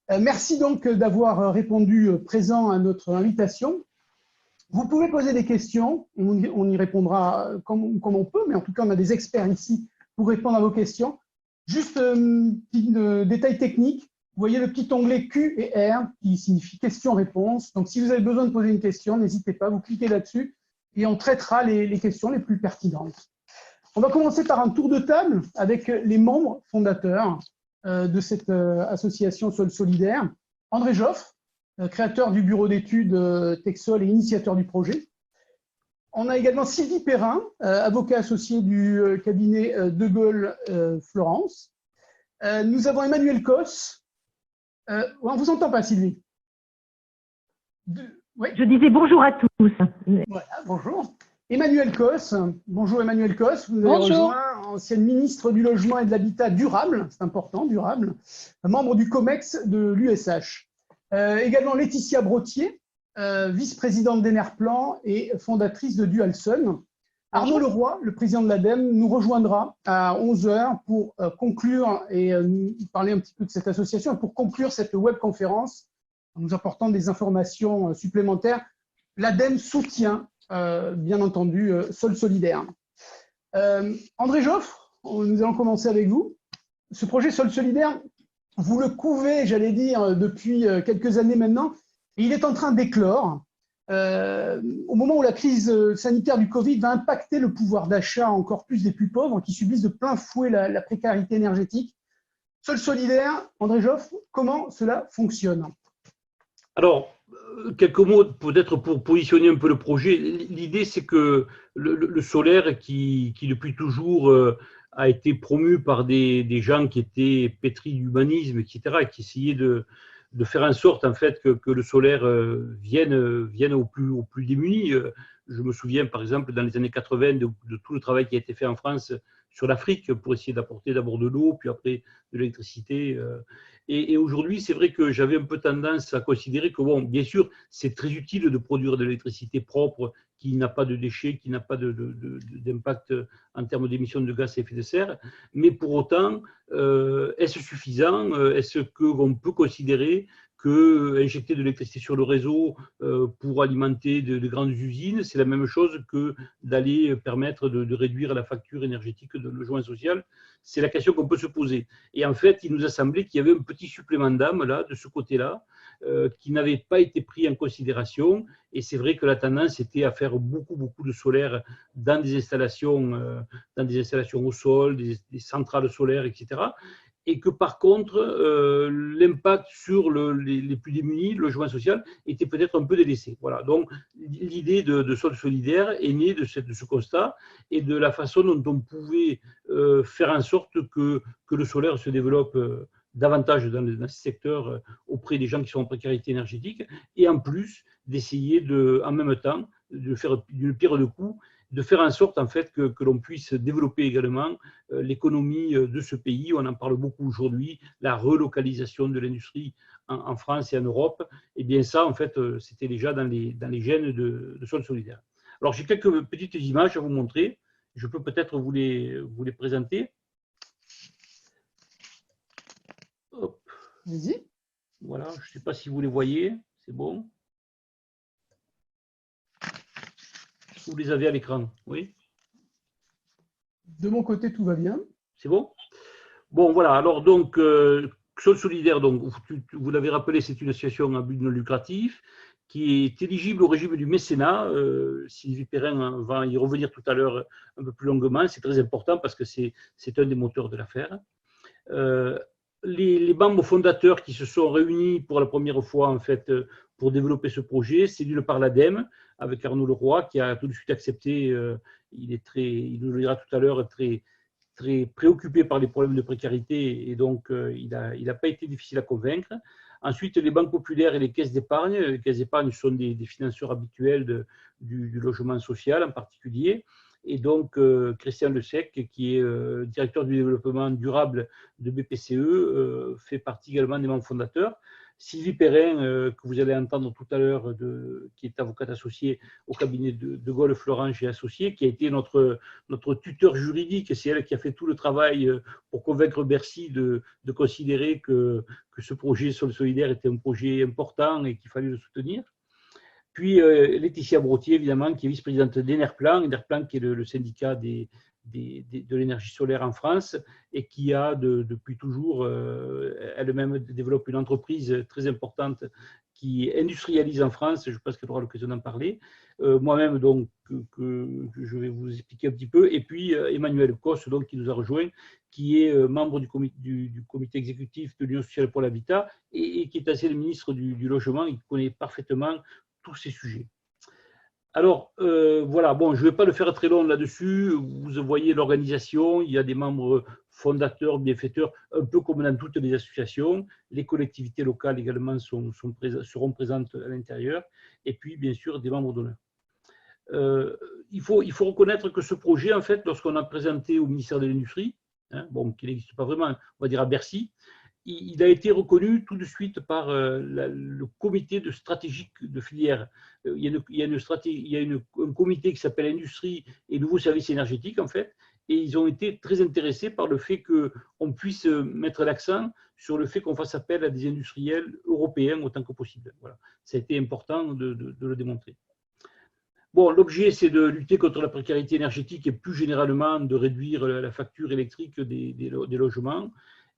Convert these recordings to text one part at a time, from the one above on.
Merci donc d'avoir répondu présent à notre invitation. Vous pouvez poser des questions, on y répondra comme on peut, mais en tout cas, on a des experts ici pour répondre à vos questions. Juste un petit détail technique, vous voyez le petit onglet Q et R qui signifie question-réponse. Donc, si vous avez besoin de poser une question, n'hésitez pas, vous cliquez là-dessus et on traitera les questions les plus pertinentes. On va commencer par un tour de table avec les membres fondateurs de cette association Sol Solidaire. André Joffre, créateur du bureau d'études Texol et initiateur du projet. On a également Sylvie Perrin, avocat associé du cabinet De Gaulle Florence. Nous avons Emmanuel Cos. On ne vous entend pas, Sylvie. Oui. Je disais bonjour à tous. Voilà, bonjour. Emmanuel Cos. Bonjour Emmanuel Cos. Vous avez rejoint, ancienne ministre du Logement et de l'Habitat durable, c'est important, durable, membre du COMEX de l'USH. Également Laetitia Brottier, vice-présidente d'Enerplan et fondatrice de Dualsun. Arnaud Leroy, le président de l'ADEME, nous rejoindra à 11 h pour conclure et nous parler un petit peu de cette association et pour conclure cette webconférence en nous apportant des informations supplémentaires. L'ADEME soutient, bien entendu, Sol Solidaire. André Joffre, nous allons commencer avec vous. Ce projet Sol Solidaire, vous le couvez, j'allais dire, depuis quelques années maintenant, et il est en train d'éclore. Au moment où la crise sanitaire du Covid va impacter le pouvoir d'achat encore plus des plus pauvres qui subissent de plein fouet la précarité énergétique. Sol Solidaire, André Joffre, comment cela fonctionne? Alors, quelques mots peut-être pour positionner un peu le projet. L'idée, c'est que le solaire qui depuis toujours a été promu par des gens qui étaient pétris d'humanisme, etc., et qui essayaient de faire en sorte en fait que le solaire vienne aux plus démunis. Je me souviens par exemple dans les années 80 de tout le travail qui a été fait en France sur l'Afrique pour essayer d'apporter d'abord de l'eau, puis après de l'électricité. Et aujourd'hui, c'est vrai que j'avais un peu tendance à considérer que, bon, bien sûr, c'est très utile de produire de l'électricité propre, qui n'a pas de déchets, qui n'a pas d'impact en termes d'émissions de gaz à effet de serre, mais pour autant, est-ce suffisant? Est-ce qu'on peut considérer qu'injecter de l'électricité sur le réseau pour alimenter de grandes usines, c'est la même chose que d'aller permettre de réduire la facture énergétique de logement social? C'est la question qu'on peut se poser. Et en fait, il nous a semblé qu'il y avait un petit supplément d'âme là, de ce côté-là, qui n'avait pas été pris en considération. Et c'est vrai que la tendance était à faire beaucoup de solaire dans des installations au sol, des centrales solaires, etc. Et que par contre, l'impact sur les plus démunis, le logement social, était peut-être un peu délaissé. Voilà. Donc, l'idée de Sol Solidaire est née de ce constat et de la façon dont on pouvait faire en sorte que le solaire se développe davantage dans ces secteurs auprès des gens qui sont en précarité énergétique, et en plus d'essayer en même temps de faire d'une pierre deux coups, de faire en sorte en fait que l'on puisse développer également l'économie de ce pays. On en parle beaucoup aujourd'hui, la relocalisation de l'industrie en France et en Europe. Et bien ça, en fait, c'était déjà dans les gènes de Sol Solidaire. Alors j'ai quelques petites images à vous montrer. Je peux peut-être vous les présenter. Hop. Vas-y. Voilà, je ne sais pas si vous les voyez, c'est bon. Vous les avez à l'écran, oui? De mon côté, tout va bien. C'est bon? Bon, voilà. Alors, donc, Sol Solidaire, donc, vous l'avez rappelé, c'est une association à but non lucratif qui est éligible au régime du mécénat. Sylvie Perrin va y revenir tout à l'heure un peu plus longuement. C'est très important parce que c'est un des moteurs de l'affaire. Les membres fondateurs qui se sont réunis pour la première fois, en fait, pour développer ce projet, c'est d'une part l'ADEME, avec Arnaud Leroy, qui a tout de suite accepté. Il nous le dira tout à l'heure, très préoccupé par les problèmes de précarité, et donc il n'a pas été difficile à convaincre. Ensuite, les banques populaires et les caisses d'épargne. Les caisses d'épargne sont des financeurs habituels du logement social en particulier. Et donc, Christian Le Sec, qui est directeur du développement durable de BPCE, fait partie également des membres fondateurs. Sylvie Perrin, que vous allez entendre tout à l'heure, qui est avocate associée au cabinet de Gaulle Florange et Associés, qui a été notre tuteur juridique. C'est elle qui a fait tout le travail pour convaincre Bercy de considérer que ce projet Sol Solidaire était un projet important et qu'il fallait le soutenir. Puis Laetitia Brottier, évidemment, qui est vice-présidente d'Enerplan, Enerplan qui est le syndicat de l'énergie solaire en France et qui a depuis toujours elle-même développe une entreprise très importante qui industrialise en France. Je pense qu'elle aura l'occasion d'en parler. Moi-même, donc, que je vais vous expliquer un petit peu. Et puis Emmanuel Cos, donc, qui nous a rejoint, qui est membre du comité exécutif de l'Union sociale pour l'habitat et qui est ancien ministre du Logement et qui connaît parfaitement tous ces sujets. Alors, voilà, bon, je ne vais pas le faire très long là-dessus. Vous voyez l'organisation, il y a des membres fondateurs, bienfaiteurs, un peu comme dans toutes les associations. Les collectivités locales également seront présentes à l'intérieur. Et puis, bien sûr, des membres d'honneur. Il faut reconnaître que ce projet, en fait, lorsqu'on a présenté au ministère de l'Industrie, bon, qui n'existe pas vraiment, on va dire à Bercy, il a été reconnu tout de suite par le comité de stratégique de filière. Il y a un comité qui s'appelle Industrie et Nouveaux Services Énergétiques, en fait, et ils ont été très intéressés par le fait qu'on puisse mettre l'accent sur le fait qu'on fasse appel à des industriels européens autant que possible. Voilà. Ça a été important de le démontrer. Bon, l'objet, c'est de lutter contre la précarité énergétique et plus généralement de réduire la facture électrique des logements.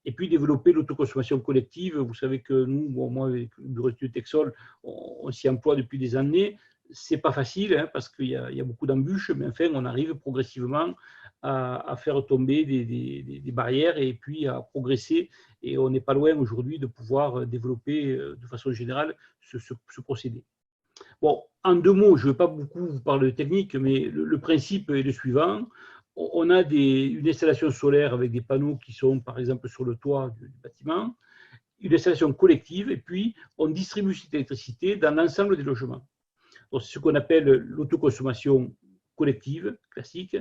Et puis développer l'autoconsommation collective. Vous savez que nous, bon, moi, avec le bureau d'études Texol, on s'y emploie depuis des années. Ce n'est pas facile parce qu'il y a beaucoup d'embûches, mais enfin, on arrive progressivement à faire tomber des barrières et puis à progresser. Et on n'est pas loin aujourd'hui de pouvoir développer de façon générale ce procédé. Bon, en 2 mots, je ne vais pas beaucoup vous parler de technique, mais le principe est le suivant. On a une installation solaire avec des panneaux qui sont, par exemple, sur le toit du bâtiment, une installation collective, et puis on distribue cette électricité dans l'ensemble des logements. C'est ce qu'on appelle l'autoconsommation collective, classique,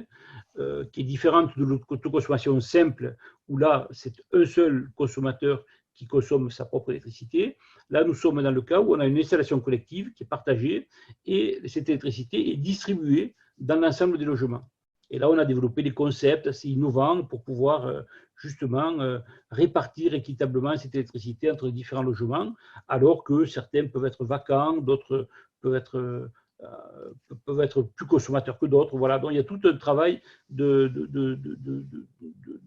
qui est différente de l'autoconsommation simple, où là, c'est un seul consommateur qui consomme sa propre électricité. Là, nous sommes dans le cas où on a une installation collective qui est partagée, et cette électricité est distribuée dans l'ensemble des logements. Et là, on a développé des concepts assez innovants pour pouvoir justement répartir équitablement cette électricité entre différents logements, alors que certains peuvent être vacants, d'autres peuvent être plus consommateurs que d'autres. Voilà. Donc, il y a tout un travail de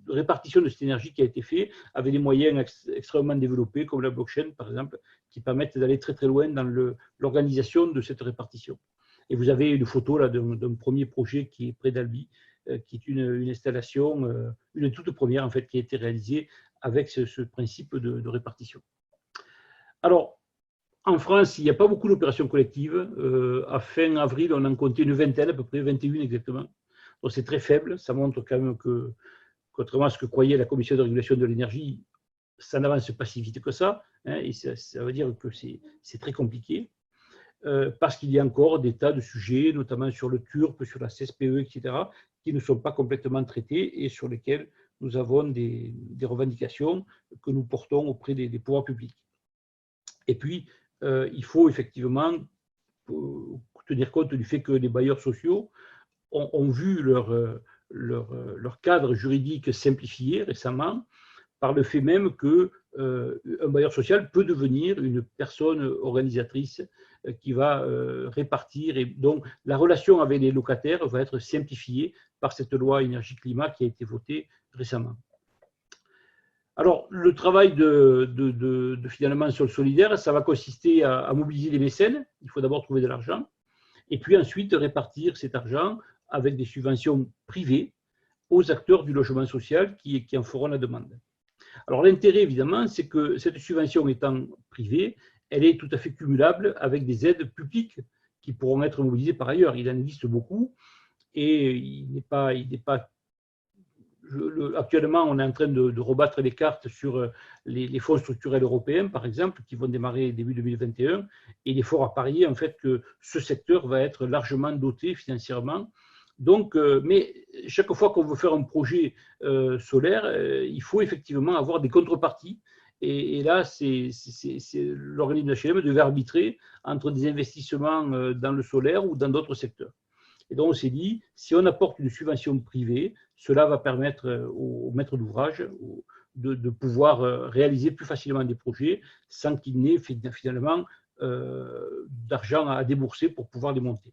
répartition de cette énergie qui a été fait avec des moyens extrêmement développés, comme la blockchain, par exemple, qui permettent d'aller très très loin dans l'organisation de cette répartition. Et vous avez une photo là d'un premier projet qui est près d'Albi, qui est une installation, une toute première en fait, qui a été réalisée avec ce principe de répartition. Alors, en France, il n'y a pas beaucoup d'opérations collectives. À fin avril, on en comptait une vingtaine, à peu près 21 exactement. Donc c'est très faible. Ça montre quand même que, contrairement à ce que croyait la Commission de régulation de l'énergie, ça n'avance pas si vite que ça. Et ça veut dire que c'est très compliqué. Parce qu'il y a encore des tas de sujets, notamment sur le TURP, sur la CSPE, etc., qui ne sont pas complètement traités et sur lesquels nous avons des revendications que nous portons auprès des pouvoirs publics. Et puis, il faut effectivement tenir compte du fait que les bailleurs sociaux ont vu leur cadre juridique simplifié récemment, par le fait même qu'un bailleur social peut devenir une personne organisatrice qui va répartir. Et donc, la relation avec les locataires va être simplifiée par cette loi énergie-climat qui a été votée récemment. Alors, le travail finalement sur le solidaire, ça va consister à mobiliser les mécènes. Il faut d'abord trouver de l'argent. Et puis ensuite, répartir cet argent avec des subventions privées aux acteurs du logement social qui en feront la demande. Alors l'intérêt, évidemment, c'est que cette subvention étant privée, elle est tout à fait cumulable avec des aides publiques qui pourront être mobilisées par ailleurs. Il en existe beaucoup et actuellement, on est en train de rebattre les cartes sur les fonds structurels européens, par exemple, qui vont démarrer début 2021. Et il est fort à parier, en fait, que ce secteur va être largement doté financièrement. Donc, mais chaque fois qu'on veut faire un projet solaire, il faut effectivement avoir des contreparties. Et là, l'organisme d'HLM devait arbitrer entre des investissements dans le solaire ou dans d'autres secteurs. Et donc, on s'est dit, si on apporte une subvention privée, cela va permettre aux maîtres d'ouvrage de pouvoir réaliser plus facilement des projets sans qu'il n'ait finalement d'argent à débourser pour pouvoir les monter.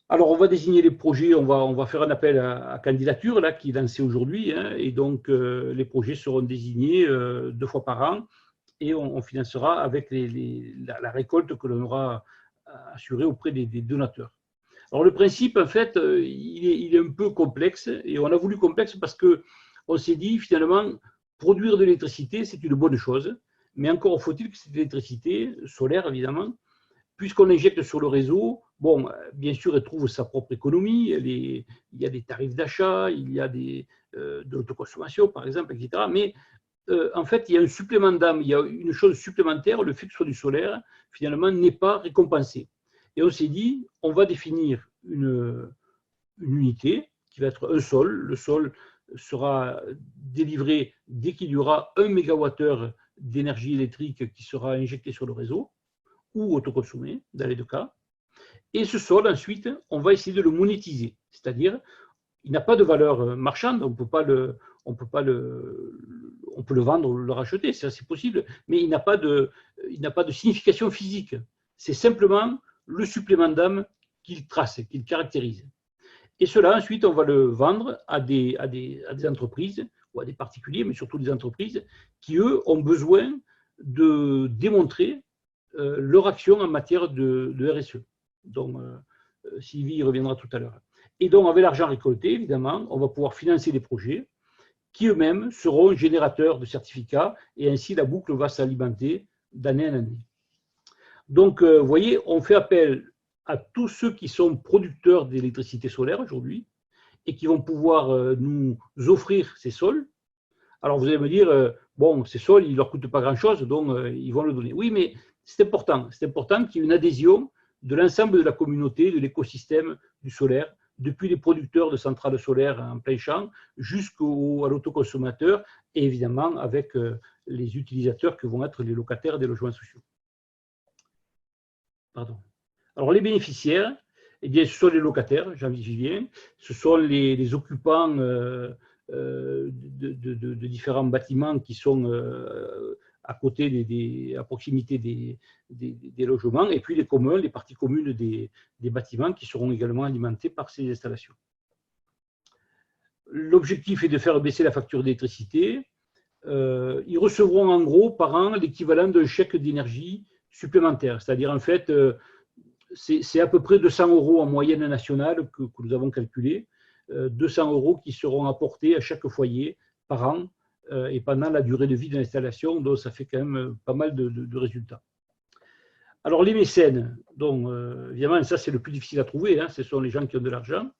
Alors, on va désigner les projets, on va faire un appel à candidature là, qui est lancé aujourd'hui, hein, et donc les projets seront désignés 2 fois par an et on financera avec la récolte que l'on aura assurée auprès des donateurs. Alors, le principe, en fait, il est un peu complexe et on a voulu complexe parce qu'on s'est dit, finalement, produire de l'électricité, c'est une bonne chose, mais encore faut-il que cette électricité, solaire évidemment, puisqu'on l'injecte sur le réseau, bon, bien sûr, elle trouve sa propre économie, il y a des tarifs d'achat, il y a de l'autoconsommation, par exemple, etc. Mais en fait, il y a un supplément d'âme, il y a une chose supplémentaire, le fait que ce soit du solaire, finalement, n'est pas récompensé. Et on s'est dit, on va définir une unité qui va être un sol. Le sol sera délivré dès qu'il y aura 1 MWh d'énergie électrique qui sera injecté sur le réseau ou autoconsommé, dans les 2 cas. Et ce sol, ensuite, on va essayer de le monétiser. C'est-à-dire, il n'a pas de valeur marchande, on peut le vendre ou le racheter, c'est possible, mais il n'a pas de signification physique. C'est simplement le supplément d'âme qu'il trace, qu'il caractérise. Et cela, ensuite, on va le vendre à des entreprises, ou à des particuliers, mais surtout des entreprises, qui, eux, ont besoin de démontrer leur action en matière de RSE. Donc, Sylvie y reviendra tout à l'heure. Et donc, avec l'argent récolté, évidemment, on va pouvoir financer des projets qui eux-mêmes seront générateurs de certificats et ainsi la boucle va s'alimenter d'année en année. Donc, vous voyez, on fait appel à tous ceux qui sont producteurs d'électricité solaire aujourd'hui et qui vont pouvoir nous offrir ces sols. Alors, vous allez me dire, bon, ces sols, ils ne leur coûtent pas grand-chose, donc ils vont le donner. Oui, mais c'est important qu'il y ait une adhésion de l'ensemble de la communauté, de l'écosystème du solaire, depuis les producteurs de centrales solaires en plein champ jusqu'à l'autoconsommateur et évidemment avec les utilisateurs que vont être les locataires des logements sociaux. Pardon. Alors les bénéficiaires, eh bien, ce sont les locataires, j'y viens, ce sont les occupants de différents bâtiments qui sont à côté, à proximité des logements, et puis les communs, les parties communes des bâtiments qui seront également alimentés par ces installations. L'objectif est de faire baisser la facture d'électricité. Ils recevront en gros par an l'équivalent d'un chèque d'énergie supplémentaire, c'est-à-dire en fait, c'est à peu près 200 € en moyenne nationale que nous avons calculé, 200 € qui seront apportés à chaque foyer par an et pendant la durée de vie de l'installation, donc ça fait quand même pas mal de résultats. Alors les mécènes, donc évidemment ça c'est le plus difficile à trouver, hein, ce sont les gens qui ont de l'argent,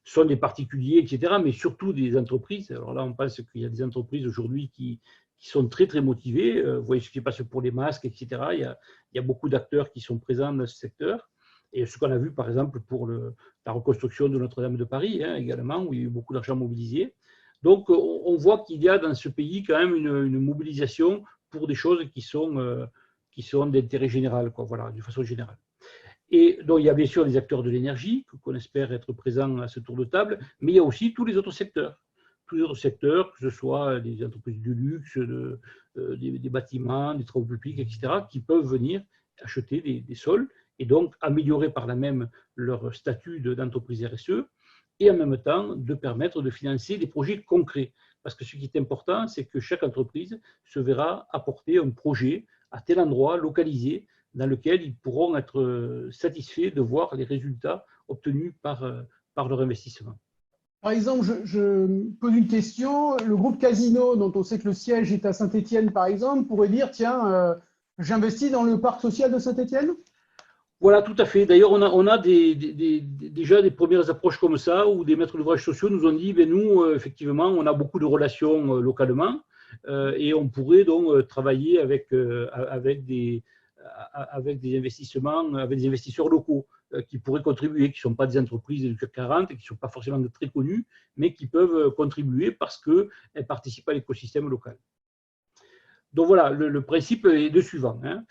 ce sont des particuliers, etc., mais surtout des entreprises. Alors là on pense qu'il y a des entreprises aujourd'hui qui sont très très motivées, vous voyez ce qui se passe pour les masques, etc., il y a beaucoup d'acteurs qui sont présents dans ce secteur, et ce qu'on a vu par exemple pour la reconstruction de Notre-Dame de Paris, hein, également, où il y a eu beaucoup d'argent mobilisé. Donc, on voit qu'il y a dans ce pays quand même une mobilisation pour des choses qui sont d'intérêt général, quoi, voilà, de façon générale. Et donc, il y a bien sûr les acteurs de l'énergie, qu'on espère être présents à ce tour de table, mais il y a aussi tous les autres secteurs. Tous les autres secteurs, que ce soit des entreprises du luxe, des bâtiments, des travaux publics, etc., qui peuvent venir acheter des sols et donc améliorer par là même leur statut d'entreprise RSE, et en même temps de permettre de financer des projets concrets. Parce que ce qui est important, c'est que chaque entreprise se verra apporter un projet à tel endroit, localisé, dans lequel ils pourront être satisfaits de voir les résultats obtenus par leur investissement. Par exemple, je pose une question, le groupe Casino, dont on sait que le siège est à Saint-Étienne, par exemple, pourrait dire, tiens, j'investis dans le parc social de Saint-Étienne ? Voilà, tout à fait. D'ailleurs, on a déjà des premières approches comme ça, où des maîtres d'ouvrage sociaux nous ont dit, ben nous, effectivement, on a beaucoup de relations localement, et on pourrait donc travailler avec des investissements, avec des investisseurs locaux qui pourraient contribuer, qui ne sont pas des entreprises du CAC 40, qui ne sont pas forcément très connues, mais qui peuvent contribuer parce qu'elles participent à l'écosystème local. Donc voilà, le principe est le suivant. Hein.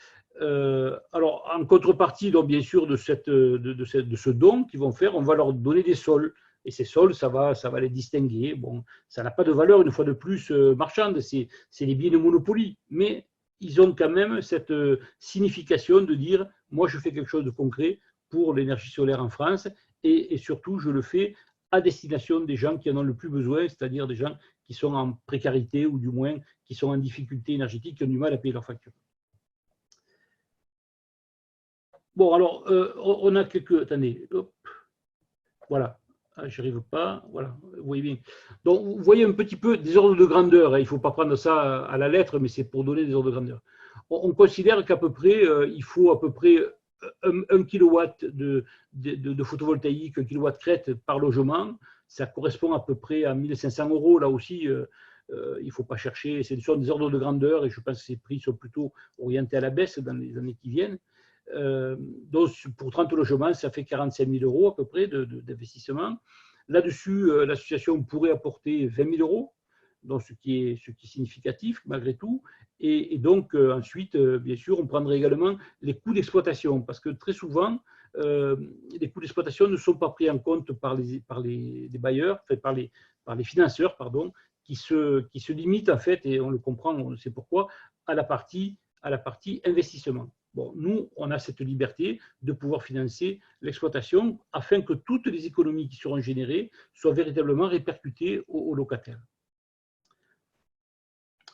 Alors, en contrepartie, donc, bien sûr, de ce don qu'ils vont faire, on va leur donner des sols. Et ces sols, ça va les distinguer. Bon, ça n'a pas de valeur, une fois de plus, marchande. C'est les biens de Monopoly. Mais ils ont quand même cette signification de dire, moi, je fais quelque chose de concret pour l'énergie solaire en France. Et surtout, je le fais à destination des gens qui en ont le plus besoin, c'est-à-dire des gens qui sont en précarité ou du moins qui sont en difficulté énergétique, qui ont du mal à payer leurs factures. Bon, alors, on a quelques... Attendez, hop, voilà. Ah, j'y arrive pas, voilà, vous voyez bien. Donc, vous voyez un petit peu des ordres de grandeur, hein. Il ne faut pas prendre ça à la lettre, mais c'est pour donner des ordres de grandeur. On considère qu'à peu près, il faut à peu près 1 kilowatt de photovoltaïque, 1 kilowatt crête par logement. Ça correspond à peu près à 1 500 €. Là aussi, il ne faut pas chercher, c'est des ordres de grandeur et je pense que ces prix sont plutôt orientés à la baisse dans les années qui viennent. Donc, pour 30 logements, ça fait 45 000 € à peu près d'investissement. Là-dessus, l'association pourrait apporter 20 000 €, donc ce qui est significatif malgré tout. Et donc, ensuite, bien sûr, on prendrait également les coûts d'exploitation, parce que très souvent, les coûts d'exploitation ne sont pas pris en compte par les bailleurs, enfin, par les financeurs, pardon, qui se limitent en fait, et on le comprend, on sait pourquoi, à la partie investissement. Bon, nous, on a cette liberté de pouvoir financer l'exploitation afin que toutes les économies qui seront générées soient véritablement répercutées aux locataires.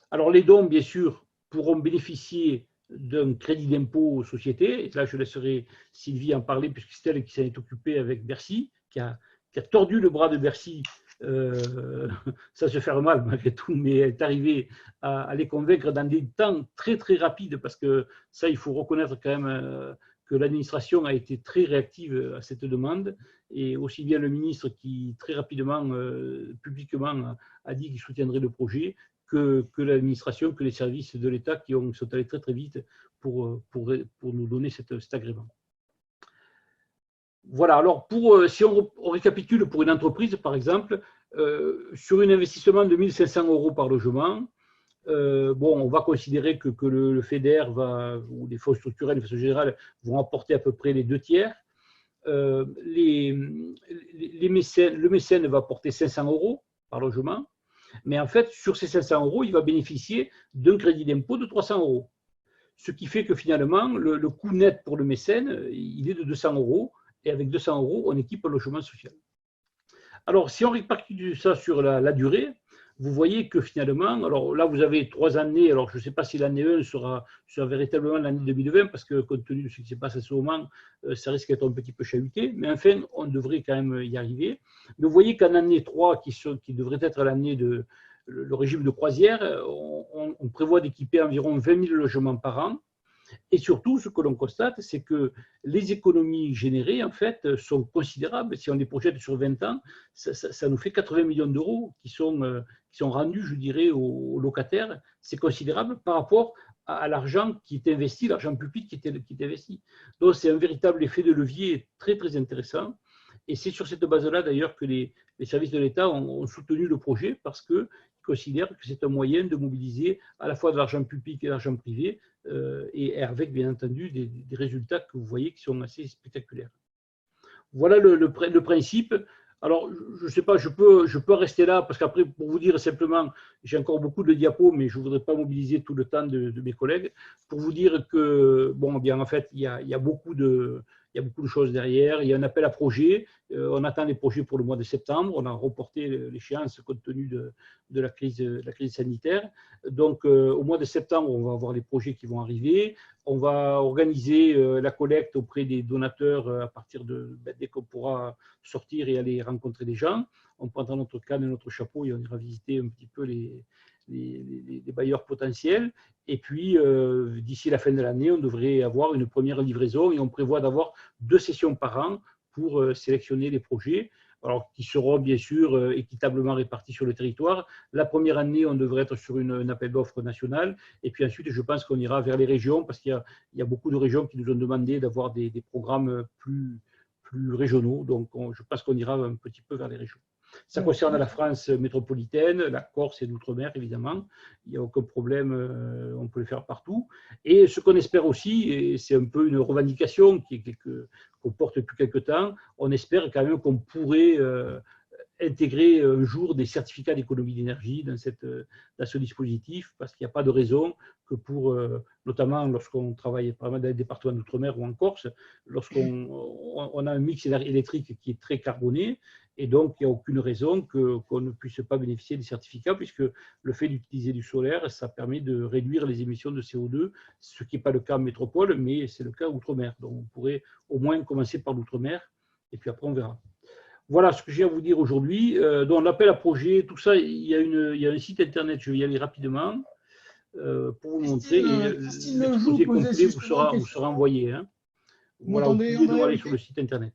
Alors, les dons, bien sûr, pourront bénéficier d'un crédit d'impôt aux sociétés. Et là, je laisserai Sylvie en parler, puisque c'est elle qui s'en est occupée avec Bercy, qui a tordu le bras de Bercy. Ça se fait mal malgré tout, mais elle est arrivée à les convaincre dans des temps très très rapides, parce que ça, il faut reconnaître quand même que l'administration a été très réactive à cette demande, et aussi bien le ministre qui très rapidement, publiquement, a dit qu'il soutiendrait le projet, que l'administration, que les services de l'État qui sont allés très très vite pour nous donner cet agrément. Voilà, alors si on récapitule pour une entreprise, par exemple, sur un investissement de 1 500 € par logement, bon, on va considérer que le FEDER ou les fonds structurels de façon générale vont apporter à peu près les 2 tiers. Le mécène va apporter 500 € par logement, mais en fait, sur ces 500 €, il va bénéficier d'un crédit d'impôt de 300 €. Ce qui fait que finalement, le coût net pour le mécène, il est de 200 €. Et avec 200 €, on équipe un logement social. Alors, si on répartit ça sur la durée, vous voyez que finalement, alors là, vous avez 3 années. Alors, je ne sais pas si l'année 1 sera véritablement l'année 2020, parce que compte tenu de ce qui se passe à ce moment, ça risque d'être un petit peu chahuté. Mais enfin, on devrait quand même y arriver. Mais vous voyez qu'en année 3, qui devrait être l'année de le régime de croisière, on prévoit d'équiper environ 20 000 logements par an. Et surtout, ce que l'on constate, c'est que les économies générées, en fait, sont considérables. Si on les projette sur 20 ans, ça nous fait 80 millions d'euros qui sont rendus, je dirais, aux locataires. C'est considérable par rapport à l'argent qui est investi, l'argent public qui est investi. Donc, c'est un véritable effet de levier très, très intéressant. Et c'est sur cette base-là, d'ailleurs, que les services de l'État ont soutenu le projet, parce qu'ils considèrent que c'est un moyen de mobiliser à la fois de l'argent public et de l'argent privé, et avec, bien entendu, des résultats que vous voyez qui sont assez spectaculaires. Voilà le principe. Alors, je ne sais pas, je peux rester là, parce qu'après, pour vous dire simplement, j'ai encore beaucoup de diapos, mais je ne voudrais pas mobiliser tout le temps de mes collègues, pour vous dire que, bon, bien, en fait, il y a beaucoup de choses derrière. Il y a un appel à projets. On attend les projets pour le mois de septembre. On a reporté l'échéance compte tenu de la crise sanitaire. Donc, au mois de septembre, on va avoir les projets qui vont arriver. On va organiser la collecte auprès des donateurs à partir dès qu'on pourra sortir et aller rencontrer des gens. On prendra notre canne et notre chapeau et on ira visiter un petit peu les bailleurs potentiels. Et puis, d'ici la fin de l'année, on devrait avoir une première livraison et on prévoit d'avoir 2 sessions par an pour sélectionner les projets, alors qui seront bien sûr équitablement répartis sur le territoire. La première année, on devrait être sur un appel d'offres national, et puis ensuite, je pense qu'on ira vers les régions, parce qu'il y a beaucoup de régions qui nous ont demandé d'avoir des programmes plus régionaux, donc je pense qu'on ira un petit peu vers les régions. Ça concerne la France métropolitaine, la Corse et l'Outre-mer, évidemment. Il n'y a aucun problème, on peut le faire partout. Et ce qu'on espère aussi, et c'est un peu une revendication qu'on porte depuis quelque temps, on espère quand même qu'on pourrait intégrer un jour des certificats d'économie d'énergie dans ce dispositif, parce qu'il n'y a pas de raison que notamment lorsqu'on travaille pas mal dans les départements d'outre-mer ou en Corse, lorsqu'on a un mix électrique qui est très carboné, et donc il n'y a aucune raison qu'on ne puisse pas bénéficier des certificats, puisque le fait d'utiliser du solaire, ça permet de réduire les émissions de CO2, ce qui n'est pas le cas en métropole, mais c'est le cas outre-mer. Donc on pourrait au moins commencer par l'outre-mer, et puis après on verra. Voilà ce que j'ai à vous dire aujourd'hui. Donc, l'appel à projet, tout ça, il y a un site internet, je vais y aller rapidement pour vous montrer. L'exposé complet vous sera envoyé. Hein. Voilà, vous pouvez aller sur le site internet.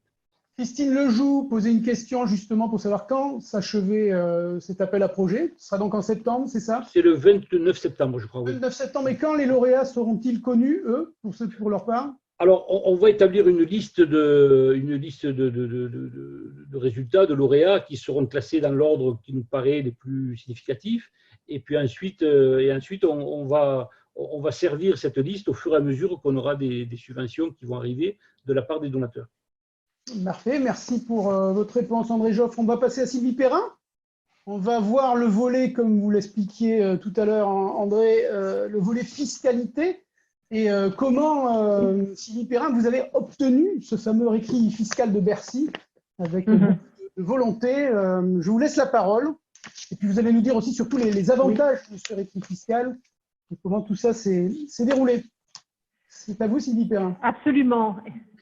Christine Lejoux posait une question justement pour savoir quand s'achevait cet appel à projet. Ce sera donc en septembre, c'est ça? C'est le 29 septembre, je crois. Oui. 29 septembre. Et quand les lauréats seront-ils connus, eux, pour leur part? Alors, on va établir une liste de résultats, de lauréats qui seront classés dans l'ordre qui nous paraît les plus significatifs. Et puis ensuite, on va servir cette liste au fur et à mesure qu'on aura des subventions qui vont arriver de la part des donateurs. Parfait, merci pour votre réponse, André Joffre. On va passer à Sylvie Perrin. On va voir le volet, comme vous l'expliquiez tout à l'heure, André, le volet fiscalité. Et comment, Sylvie Perrin, vous avez obtenu ce fameux écrit fiscal de Bercy avec de volonté. Je vous laisse la parole. Et puis vous allez nous dire aussi surtout les avantages de ce écrit fiscal et comment tout ça s'est déroulé. C'est à vous, Sylvie Perrin. Absolument.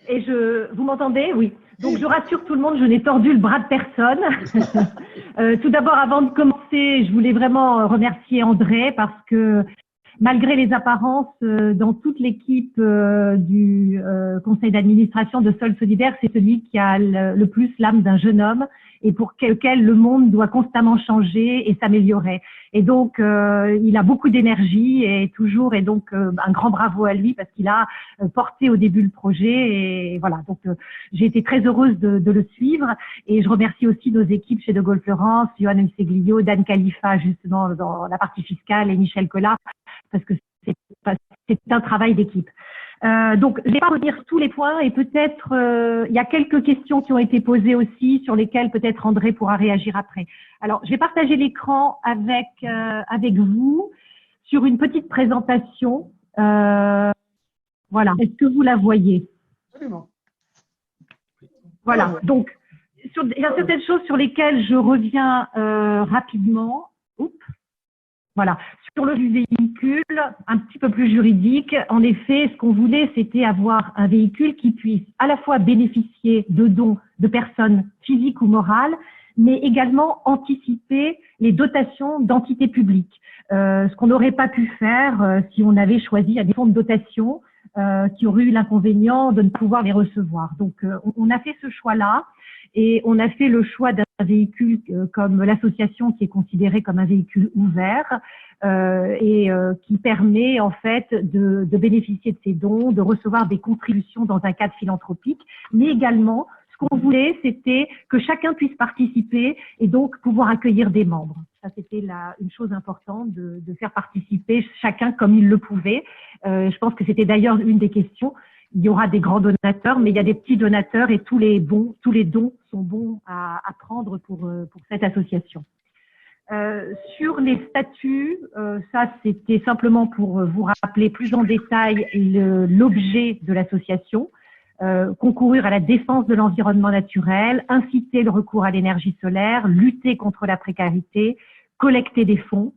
Et vous m'entendez? Oui. Donc je rassure tout le monde, je n'ai tordu le bras de personne. Tout d'abord, avant de commencer, je voulais vraiment remercier André parce que malgré les apparences, dans toute l'équipe du conseil d'administration de Sol Solidaire, c'est celui qui a le plus l'âme d'un jeune homme et pour lequel le monde doit constamment changer et s'améliorer. Et donc, il a beaucoup d'énergie et toujours, et donc un grand bravo à lui parce qu'il a porté au début le projet. Et voilà, donc j'ai été très heureuse de le suivre. Et je remercie aussi nos équipes chez De Gaulle Florence, Johan Mseglio, Dan Khalifa justement dans la partie fiscale et Michel Collat, parce que c'est un travail d'équipe. Donc, je vais pas revenir tous les points et peut-être il y a quelques questions qui ont été posées aussi sur lesquelles peut-être André pourra réagir après. Alors, je vais partager l'écran avec vous sur une petite présentation. Voilà. Est-ce que vous la voyez? Absolument. Voilà. Donc, il y a certaines choses sur lesquelles je reviens rapidement. Oups. Voilà. Sur le véhicule, un petit peu plus juridique, en effet, ce qu'on voulait, c'était avoir un véhicule qui puisse à la fois bénéficier de dons de personnes physiques ou morales, mais également anticiper les dotations d'entités publiques. Ce qu'on n'aurait pas pu faire si on avait choisi des fonds de dotation qui auraient eu l'inconvénient de ne pouvoir les recevoir. Donc, on a fait ce choix-là. Et on a fait le choix d'un véhicule comme l'association qui est considéré comme un véhicule ouvert et qui permet en fait de bénéficier de ces dons, de recevoir des contributions dans un cadre philanthropique, mais également ce qu'on voulait, c'était que chacun puisse participer et donc pouvoir accueillir des membres. Ça, c'était une chose importante de faire participer chacun comme il le pouvait. Je pense que c'était d'ailleurs une des questions. Il y aura des grands donateurs, mais il y a des petits donateurs et tous les dons sont bons à prendre pour cette association. Sur les statuts, ça c'était simplement pour vous rappeler plus en détail l'objet de l'association. Concourir à la défense de l'environnement naturel, inciter le recours à l'énergie solaire, lutter contre la précarité, collecter des fonds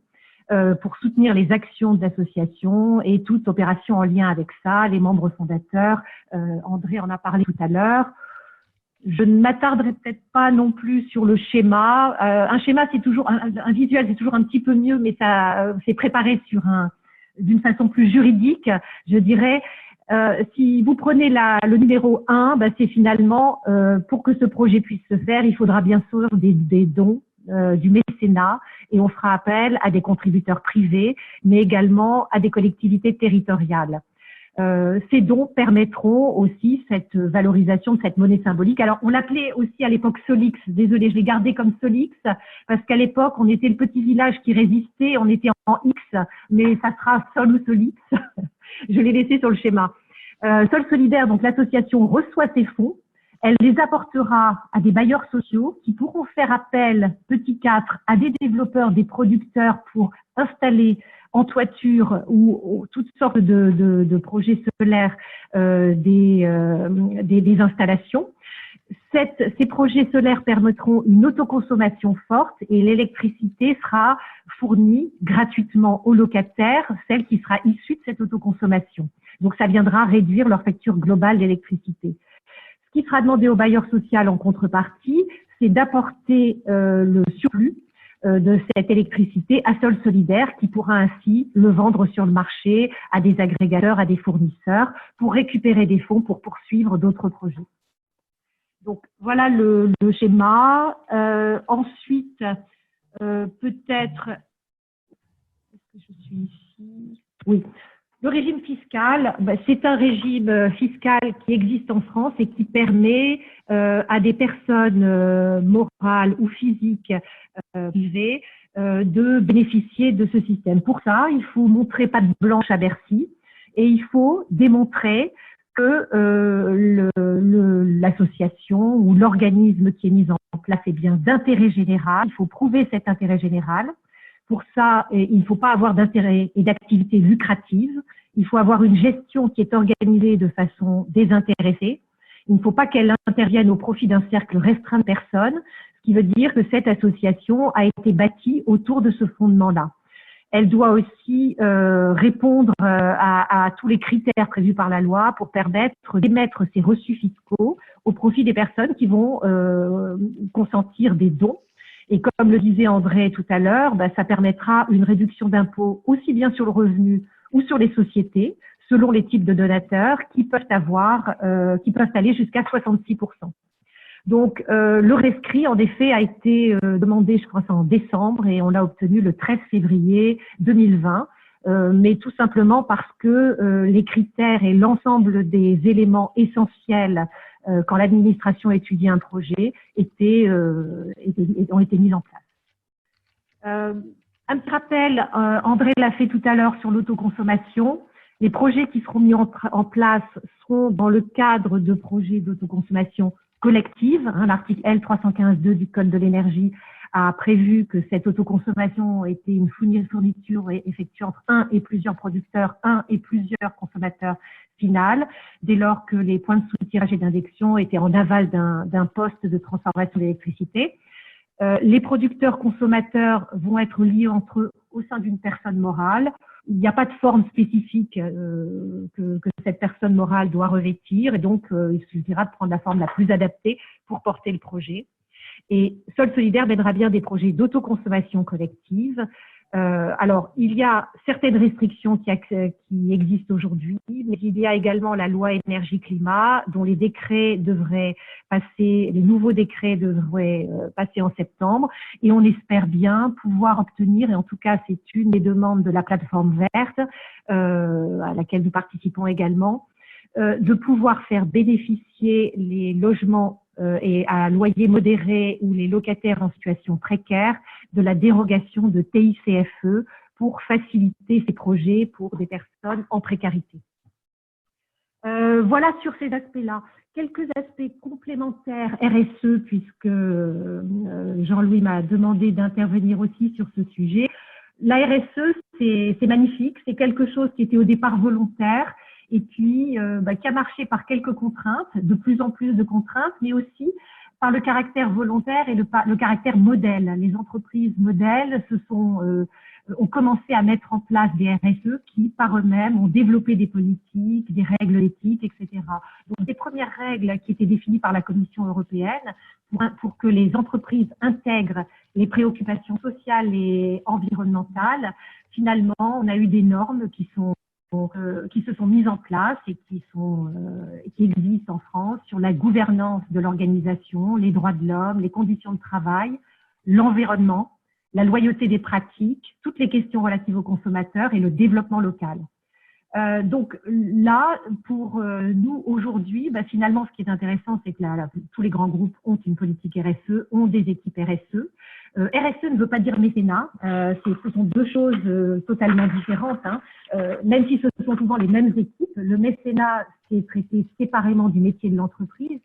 pour soutenir les actions de l'association et toute opération en lien avec ça, les membres fondateurs. André en a parlé tout à l'heure. Je ne m'attarderai peut-être pas non plus sur le schéma. Un schéma, c'est toujours un visuel, c'est toujours un petit peu mieux, mais ça c'est préparé d'une façon plus juridique, je dirais. Si vous prenez le numéro 1, c'est finalement pour que ce projet puisse se faire, il faudra bien sûr des dons, du mécénat, et on fera appel à des contributeurs privés, mais également à des collectivités territoriales. Ces dons permettront aussi cette valorisation de cette monnaie symbolique. Alors, on l'appelait aussi à l'époque Solix. Désolée, je l'ai gardé comme Solix parce qu'à l'époque, on était le petit village qui résistait. On était en X, mais ça sera Sol ou Solix. Je l'ai laissé sur le schéma. Sol Solidaire, donc l'association reçoit ces fonds. Elle les apportera à des bailleurs sociaux qui pourront faire appel, petit 4, à des développeurs, des producteurs pour installer en toiture ou toutes sortes de projets solaires des installations. Ces projets solaires permettront une autoconsommation forte et l'électricité sera fournie gratuitement aux locataires, celle qui sera issue de cette autoconsommation. Donc ça viendra réduire leur facture globale d'électricité. Ce qui sera demandé au bailleur social en contrepartie, c'est d'apporter le surplus de cette électricité à Sol Solidaire qui pourra ainsi le vendre sur le marché à des agrégateurs, à des fournisseurs pour récupérer des fonds pour poursuivre d'autres projets. Donc voilà le schéma. Ensuite, peut-être, est-ce que je suis ici? Oui. Le régime fiscal, c'est un régime fiscal qui existe en France et qui permet à des personnes morales ou physiques privées de bénéficier de ce système. Pour ça, il faut montrer patte blanche à Bercy et il faut démontrer que l'association ou l'organisme qui est mis en place est bien d'intérêt général. Il faut prouver cet intérêt général. Pour ça, il ne faut pas avoir d'intérêt et d'activité lucrative. Il faut avoir une gestion qui est organisée de façon désintéressée. Il ne faut pas qu'elle intervienne au profit d'un cercle restreint de personnes, ce qui veut dire que cette association a été bâtie autour de ce fondement-là. Elle doit aussi répondre à tous les critères prévus par la loi pour permettre d'émettre ces reçus fiscaux au profit des personnes qui vont consentir des dons. Et comme le disait André tout à l'heure, ça permettra une réduction d'impôts aussi bien sur le revenu ou sur les sociétés, selon les types de donateurs, qui peuvent aller jusqu'à 66%. Donc, le rescrit, en effet, a été demandé, je crois, en décembre, et on l'a obtenu le 13 février 2020, mais tout simplement parce que les critères et l'ensemble des éléments essentiels quand l'administration étudie un projet ont été mis en place. Un petit rappel, André l'a fait tout à l'heure sur l'autoconsommation. Les projets qui seront mis en place seront dans le cadre de projets d'autoconsommation collective. L'article L315.2 du Code de l'énergie a prévu que cette autoconsommation était une fourniture effectuée entre un et plusieurs producteurs, un et plusieurs consommateurs final, dès lors que les points de soutirage et d'injection étaient en aval d'un poste de transformation d'électricité. Les producteurs consommateurs vont être liés entre eux au sein d'une personne morale. Il n'y a pas de forme spécifique que cette personne morale doit revêtir, et donc il suffira de prendre la forme la plus adaptée pour porter le projet. Et Sol Solidaire mènera bien des projets d'autoconsommation collective. Alors, il y a certaines restrictions qui existent aujourd'hui, mais il y a également la loi énergie-climat, dont les nouveaux décrets devraient passer en septembre, et on espère bien pouvoir obtenir, et en tout cas c'est une des demandes de la plateforme verte, à laquelle nous participons également, de pouvoir faire bénéficier les logements et à loyer modéré ou les locataires en situation précaire de la dérogation de TICFE pour faciliter ces projets pour des personnes en précarité. Voilà sur ces aspects-là. Quelques aspects complémentaires RSE, puisque Jean-Louis m'a demandé d'intervenir aussi sur ce sujet. La RSE, c'est magnifique, c'est quelque chose qui était au départ volontaire, et puis qui a marché par quelques contraintes, de plus en plus de contraintes, mais aussi par le caractère volontaire et le caractère modèle. Les entreprises modèles ont commencé à mettre en place des RSE qui, par eux-mêmes, ont développé des politiques, des règles éthiques, etc. Donc, des premières règles qui étaient définies par la Commission européenne pour que les entreprises intègrent les préoccupations sociales et environnementales. Finalement, on a eu des normes qui se sont mises en place et qui existent en France sur la gouvernance de l'organisation, les droits de l'homme, les conditions de travail, l'environnement, la loyauté des pratiques, toutes les questions relatives aux consommateurs et le développement local. Donc là, pour nous aujourd'hui, finalement, ce qui est intéressant, c'est que tous les grands groupes ont une politique RSE, ont des équipes RSE. RSE ne veut pas dire mécénat, ce sont deux choses totalement différentes. Même si ce sont souvent les mêmes équipes, le mécénat, c'est traité séparément du métier de l'entreprise,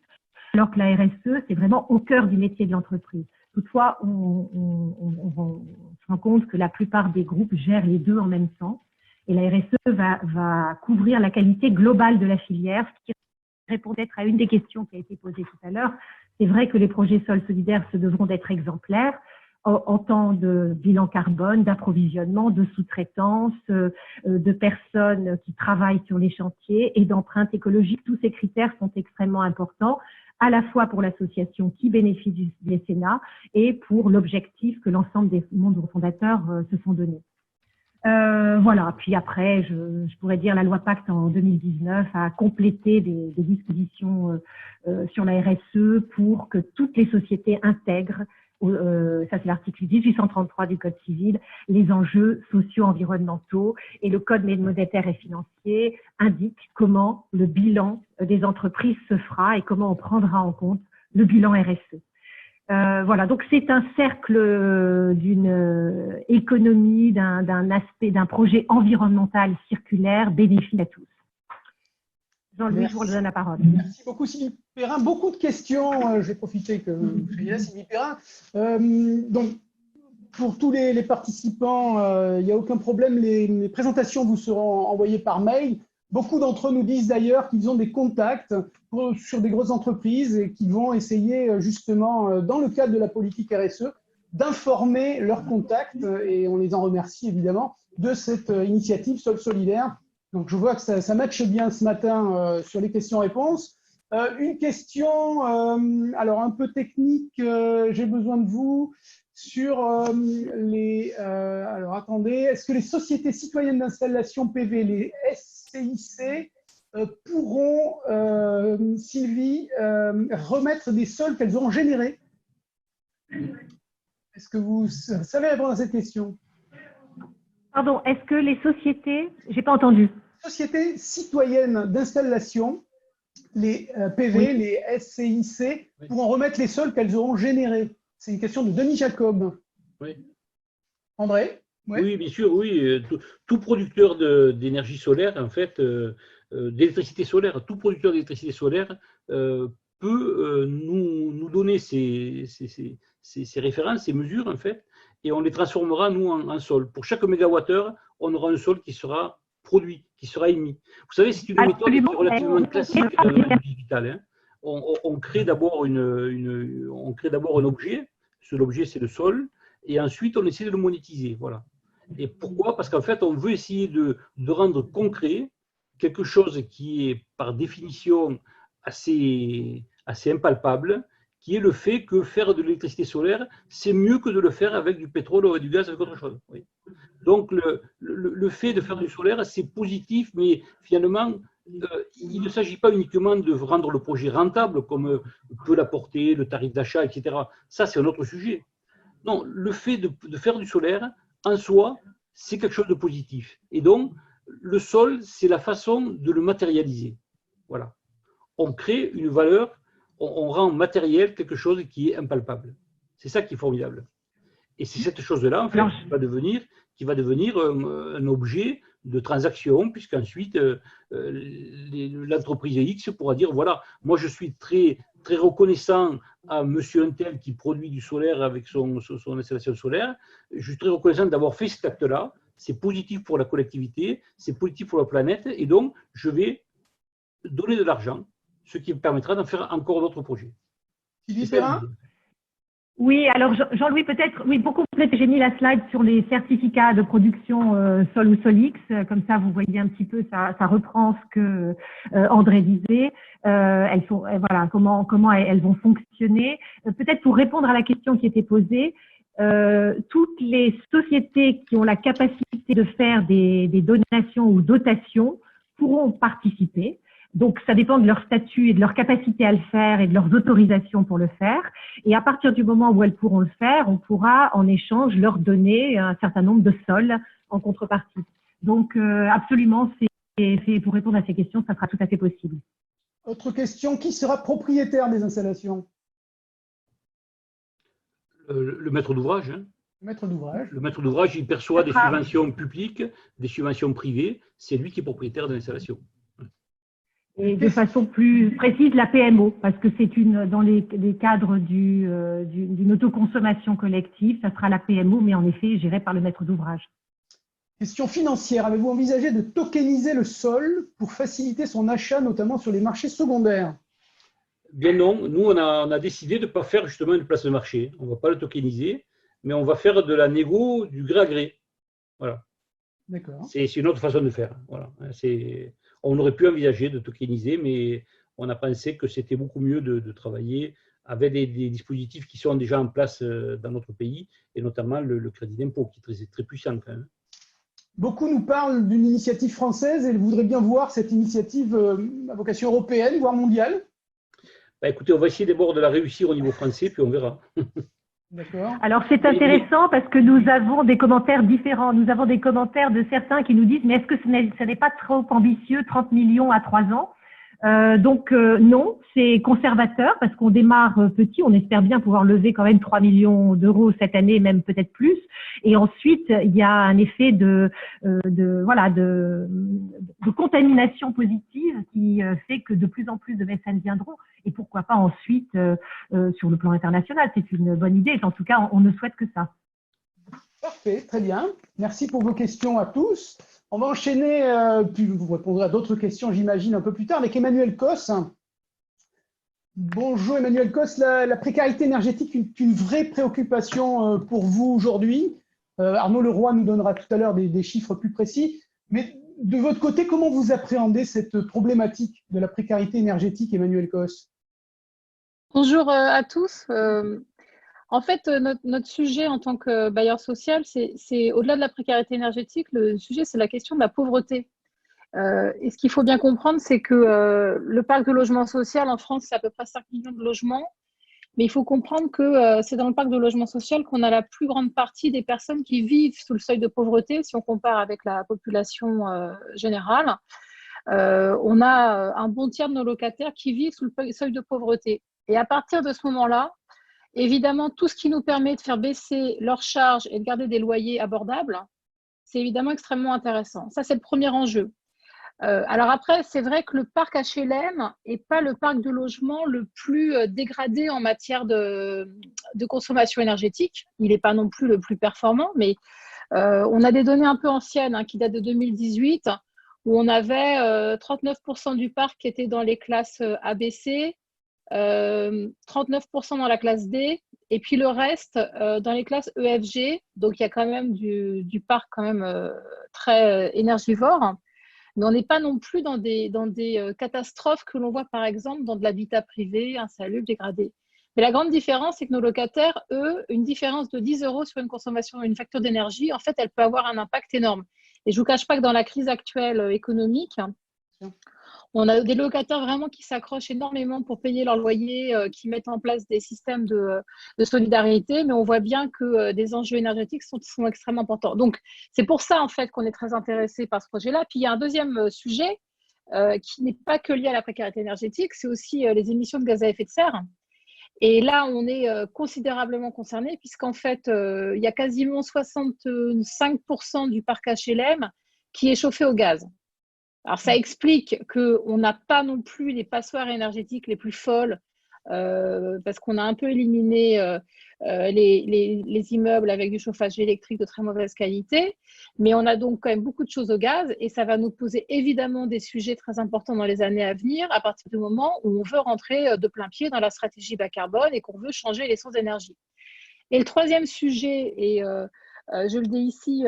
alors que la RSE, c'est vraiment au cœur du métier de l'entreprise. Toutefois, on se rend compte que la plupart des groupes gèrent les deux en même temps. Et la RSE va couvrir la qualité globale de la filière, ce qui répond peut-être à une des questions qui a été posée tout à l'heure. C'est vrai que les projets sols solidaires se devront d'être exemplaires en temps de bilan carbone, d'approvisionnement, de sous-traitance, de personnes qui travaillent sur les chantiers et d'empreinte écologique. Tous ces critères sont extrêmement importants, à la fois pour l'association qui bénéficie du mécénat et pour l'objectif que l'ensemble des membres fondateurs se sont donnés. Voilà. Puis après, je pourrais dire la loi Pacte en 2019 a complété des dispositions sur la RSE pour que toutes les sociétés intègrent, ça c'est l'article 1833 du Code civil, les enjeux socio-environnementaux, et le Code monétaire et financier indique comment le bilan des entreprises se fera et comment on prendra en compte le bilan RSE. Voilà, donc c'est un cercle d'une économie, d'un aspect, d'un projet environnemental circulaire bénéfique à tous. Jean-Louis, je vous donne la parole. Merci beaucoup Sylvie Perrin. Beaucoup de questions, je vais profiter que vous soyez là Sylvie Perrin. Donc, pour tous les participants, il n'y a aucun problème, les présentations vous seront envoyées par mail. Beaucoup d'entre eux nous disent d'ailleurs qu'ils ont des contacts sur des grosses entreprises et qu'ils vont essayer justement, dans le cadre de la politique RSE, d'informer leurs contacts, et on les en remercie évidemment, de cette initiative Sol Solidaire. Donc je vois que ça matche bien ce matin sur les questions-réponses. Une question, alors un peu technique, j'ai besoin de vous sur alors attendez, est-ce que les sociétés citoyennes d'installation PV, les SCIC, pourront, Sylvie, remettre des sols qu'elles auront générés? Est-ce que vous savez répondre à cette question? Pardon, est-ce que les sociétés, j'ai pas entendu. Sociétés citoyennes d'installation, les PV, oui, les SCIC, oui, pourront remettre les sols qu'elles auront générés. C'est une question de Denis Jacob. Oui. André? Oui. Oui, bien sûr, oui. Tout producteur d'énergie solaire, en fait, d'électricité solaire, tout producteur d'électricité solaire peut nous donner ces références, ces mesures, en fait, et on les transformera, nous, en sol. Pour chaque mégawattheure, on aura un sol qui sera produit, qui sera émis. Vous savez, c'est une méthode qui est relativement classique dans le digital. Hein. On crée d'abord un objet. L'objet, c'est le sol, et ensuite, on essaie de le monétiser. Voilà. Et pourquoi? Parce qu'en fait, on veut essayer de rendre concret quelque chose qui est, par définition, assez impalpable, qui est le fait que faire de l'électricité solaire, c'est mieux que de le faire avec du pétrole ou du gaz, avec autre chose. Oui. Donc, le fait de faire du solaire, c'est positif, mais finalement, il ne s'agit pas uniquement de rendre le projet rentable, comme peut l'apporter le tarif d'achat, etc. Ça, c'est un autre sujet. Non, le fait de faire du solaire, en soi, c'est quelque chose de positif. Et donc, le sol, c'est la façon de le matérialiser. Voilà. On crée une valeur, on rend matériel quelque chose qui est impalpable. C'est ça qui est formidable. Et c'est cette chose-là, en fait, qui va devenir un objet de transaction, puisqu'ensuite, l'entreprise X pourra dire, voilà, moi je suis très, très reconnaissant à monsieur Untel qui produit du solaire avec son installation solaire, je suis très reconnaissant d'avoir fait cet acte-là, c'est positif pour la collectivité, c'est positif pour la planète, et donc je vais donner de l'argent, ce qui me permettra d'en faire encore d'autres projets. Sylvie Perrin ? Oui, alors Jean-Louis, peut-être, oui, pour compléter, j'ai mis la slide sur les certificats de production Sol ou Solix, comme ça vous voyez un petit peu, ça reprend ce que André disait. Elles sont, voilà, comment elles vont fonctionner. Peut-être pour répondre à la question qui était posée, toutes les sociétés qui ont la capacité de faire des donations ou dotations pourront participer. Donc, ça dépend de leur statut et de leur capacité à le faire et de leurs autorisations pour le faire. Et à partir du moment où elles pourront le faire, on pourra en échange leur donner un certain nombre de sols en contrepartie. Donc, absolument, Et pour répondre à ces questions, ça sera tout à fait possible. Autre question, qui sera propriétaire des installations? Le maître d'ouvrage. Hein. Maître d'ouvrage. Le maître d'ouvrage, il perçoit des subventions publiques, des subventions privées. C'est lui qui est propriétaire de l'installation. Et de façon plus précise, la PMO, parce que c'est dans les cadres d'une autoconsommation collective, ça sera la PMO, mais en effet gérée par le maître d'ouvrage. Question financière. Avez-vous envisagé de tokeniser le sol pour faciliter son achat, notamment sur les marchés secondaires? Bien non. Nous, on a décidé de ne pas faire justement une place de marché. On ne va pas le tokeniser, mais on va faire de la négo du gré à gré. Voilà. D'accord. C'est une autre façon de faire. Voilà. On aurait pu envisager de tokeniser, mais on a pensé que c'était beaucoup mieux de travailler avec des dispositifs qui sont déjà en place dans notre pays, et notamment le crédit d'impôt, qui est très puissant quand même. Beaucoup nous parlent d'une initiative française et voudraient bien voir cette initiative à vocation européenne, voire mondiale. Bah, écoutez, on va essayer d'abord de la réussir au niveau français, puis on verra. D'accord. Alors c'est intéressant parce que nous avons des commentaires différents. Nous avons des commentaires de certains qui nous disent mais est-ce que ce n'est pas trop ambitieux, 30 millions à 3 ans? Donc non, c'est conservateur parce qu'on démarre petit, on espère bien pouvoir lever quand même 3 millions d'euros cette année, même peut-être plus. Et ensuite, il y a un effet de contamination positive qui fait que de plus en plus de mécènes viendront. Et pourquoi pas ensuite sur le plan international, c'est une bonne idée. En tout cas, on ne souhaite que ça. Parfait, très bien. Merci pour vos questions à tous. On va enchaîner, puis vous répondrez à d'autres questions, j'imagine, un peu plus tard, avec Emmanuel Cos. Bonjour Emmanuel Cos, la précarité énergétique est une vraie préoccupation pour vous aujourd'hui. Arnaud Leroy nous donnera tout à l'heure des chiffres plus précis. Mais de votre côté, comment vous appréhendez cette problématique de la précarité énergétique, Emmanuel Cos? Bonjour à tous. En fait, notre sujet en tant que bailleur social, c'est au-delà de la précarité énergétique, le sujet, c'est la question de la pauvreté. Et ce qu'il faut bien comprendre, c'est que le parc de logement social en France, c'est à peu près 5 millions de logements. Mais il faut comprendre que c'est dans le parc de logement social qu'on a la plus grande partie des personnes qui vivent sous le seuil de pauvreté, si on compare avec la population générale. On a un bon tiers de nos locataires qui vivent sous le seuil de pauvreté. Et à partir de ce moment-là, évidemment, tout ce qui nous permet de faire baisser leurs charges et de garder des loyers abordables, c'est évidemment extrêmement intéressant. Ça, c'est le premier enjeu. Alors après, c'est vrai que le parc HLM n'est pas le parc de logement le plus dégradé en matière de consommation énergétique. Il n'est pas non plus le plus performant, mais on a des données un peu anciennes qui datent de 2018, où on avait 39% du parc qui était dans les classes ABC, 39% dans la classe D, et puis le reste dans les classes EFG. Donc il y a quand même du parc quand même très énergivore, mais on n'est pas non plus dans des catastrophes que l'on voit par exemple dans de l'habitat privé, insalubre, dégradé. Mais la grande différence, c'est que nos locataires, eux, une différence de 10 € sur une facture d'énergie, en fait, elle peut avoir un impact énorme. Et je ne vous cache pas que dans la crise actuelle économique, on a des locataires vraiment qui s'accrochent énormément pour payer leur loyer, qui mettent en place des systèmes de solidarité, mais on voit bien que des enjeux énergétiques sont extrêmement importants. Donc, c'est pour ça, en fait, qu'on est très intéressé par ce projet-là. Puis, il y a un deuxième sujet qui n'est pas que lié à la précarité énergétique, c'est aussi les émissions de gaz à effet de serre. Et là, on est considérablement concerné, puisqu'en fait, il y a quasiment 65% du parc HLM qui est chauffé au gaz. Alors, ça explique qu'on n'a pas non plus les passoires énergétiques les plus folles, parce qu'on a un peu éliminé les immeubles avec du chauffage électrique de très mauvaise qualité. Mais on a donc quand même beaucoup de choses au gaz, et ça va nous poser évidemment des sujets très importants dans les années à venir, à partir du moment où on veut rentrer de plein pied dans la stratégie bas carbone et qu'on veut changer les sources d'énergie. Et le troisième sujet, et je le dis ici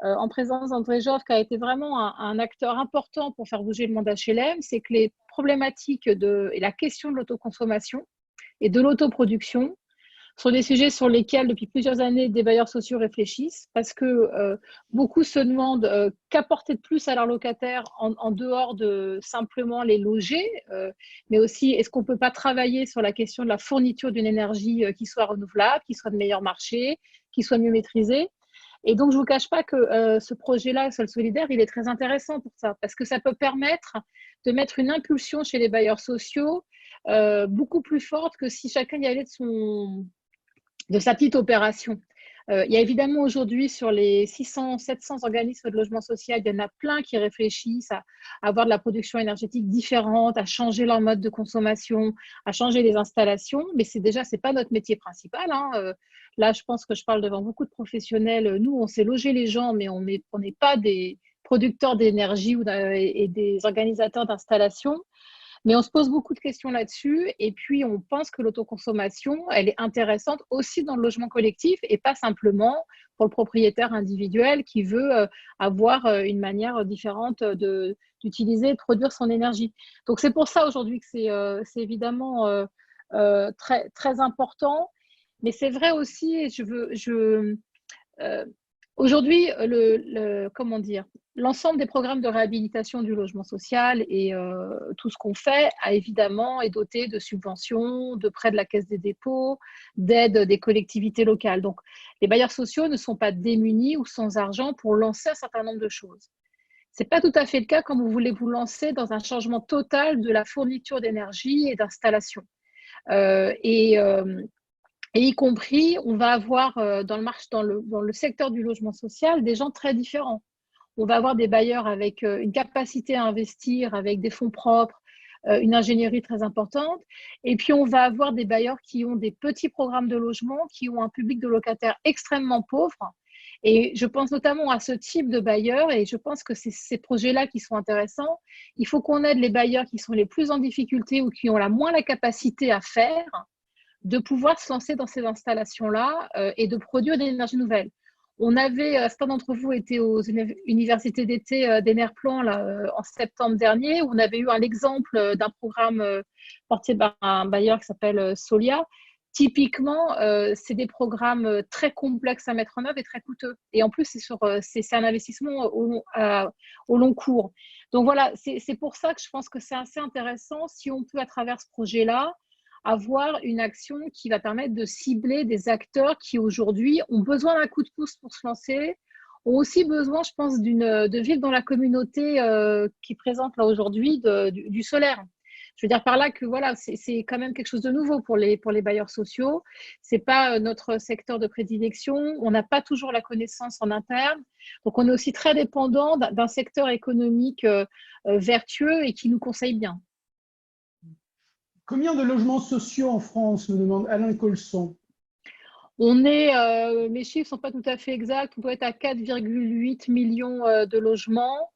en présence d'André Joffre, qui a été vraiment un acteur important pour faire bouger le monde HLM, c'est que les problématiques et la question de l'autoconsommation et de l'autoproduction sont des sujets sur lesquels, depuis plusieurs années, des bailleurs sociaux réfléchissent, parce que beaucoup se demandent qu'apporter de plus à leurs locataires en dehors de simplement les loger, mais aussi est-ce qu'on ne peut pas travailler sur la question de la fourniture d'une énergie qui soit renouvelable, qui soit de meilleur marché, qui soit mieux maîtrisée. Et donc, je ne vous cache pas que ce projet-là, Sol Solidaire, il est très intéressant pour ça, parce que ça peut permettre de mettre une impulsion chez les bailleurs sociaux beaucoup plus forte que si chacun y allait de sa petite opération. Il y a évidemment aujourd'hui sur les 600, 700 organismes de logement social, il y en a plein qui réfléchissent à avoir de la production énergétique différente, à changer leur mode de consommation, à changer les installations. Mais c'est pas notre métier principal. Là, je pense que je parle devant beaucoup de professionnels. Nous, on sait loger les gens, mais on n'est pas des producteurs d'énergie et des organisateurs d'installation. Mais on se pose beaucoup de questions là-dessus et puis on pense que l'autoconsommation, elle est intéressante aussi dans le logement collectif et pas simplement pour le propriétaire individuel qui veut avoir une manière différente d'utiliser et de produire son énergie. Donc c'est pour ça aujourd'hui que c'est évidemment très, très important. Mais c'est vrai aussi, aujourd'hui, comment dire, l'ensemble des programmes de réhabilitation du logement social et tout ce qu'on fait est doté de subventions, de prêts de la Caisse des dépôts, d'aides des collectivités locales. Donc, les bailleurs sociaux ne sont pas démunis ou sans argent pour lancer un certain nombre de choses. Ce n'est pas tout à fait le cas quand vous voulez vous lancer dans un changement total de la fourniture d'énergie et d'installation. Et y compris, on va avoir dans le secteur du logement social des gens très différents. On va avoir des bailleurs avec une capacité à investir, avec des fonds propres, une ingénierie très importante. Et puis, on va avoir des bailleurs qui ont des petits programmes de logement, qui ont un public de locataires extrêmement pauvre. Et je pense notamment à ce type de bailleurs, et je pense que c'est ces projets-là qui sont intéressants. Il faut qu'on aide les bailleurs qui sont les plus en difficulté ou qui ont la moins la capacité à faire, de pouvoir se lancer dans ces installations-là et de produire de l'énergie nouvelle. Certains d'entre vous étaient aux universités d'été d'Enerplan en septembre dernier, où on avait eu l'exemple d'un programme porté par un bailleur qui s'appelle Solia. Typiquement, c'est des programmes très complexes à mettre en œuvre et très coûteux. Et en plus, c'est un investissement au long cours. Donc voilà, c'est pour ça que je pense que c'est assez intéressant si on peut, à travers ce projet-là, avoir une action qui va permettre de cibler des acteurs qui aujourd'hui ont besoin d'un coup de pouce pour se lancer, ont aussi besoin, je pense, de vivre dans la communauté qui présente là aujourd'hui du solaire. Je veux dire par là que voilà, c'est quand même quelque chose de nouveau pour les bailleurs sociaux. C'est pas notre secteur de prédilection. On n'a pas toujours la connaissance en interne. Donc, on est aussi très dépendant d'un secteur économique vertueux et qui nous conseille bien. Combien de logements sociaux en France, me demande Alain Colson? Mes chiffres ne sont pas tout à fait exacts. On doit être à 4,8 millions de logements.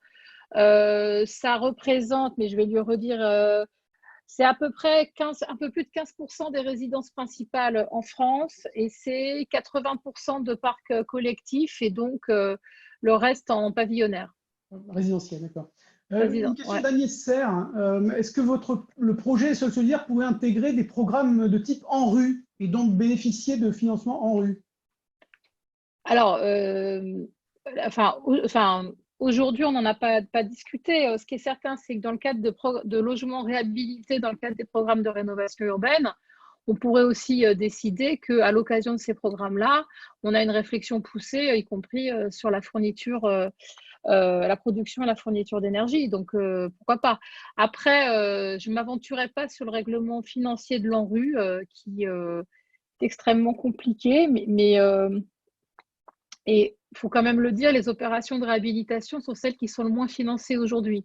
Ça représente, mais je vais lui redire, c'est à peu près un peu plus de 15% des résidences principales en France et c'est 80% de parcs collectifs et donc le reste en pavillonnaire. Résidentiel, d'accord. Une question d'Agnès Serre. Est-ce que le projet Sol Solidaire pourrait intégrer des programmes de type ANRU et donc bénéficier de financement ANRU? Alors, aujourd'hui, on n'en a pas discuté. Ce qui est certain, c'est que dans le cadre de logements réhabilités, dans le cadre des programmes de rénovation urbaine, on pourrait aussi décider qu'à l'occasion de ces programmes-là, on a une réflexion poussée, y compris sur la fourniture la production et la fourniture d'énergie. Donc, pourquoi pas. Après, je ne m'aventurerai pas sur le règlement financier de l'ANRU qui est extrêmement compliqué. Et il faut quand même le dire, les opérations de réhabilitation sont celles qui sont le moins financées aujourd'hui.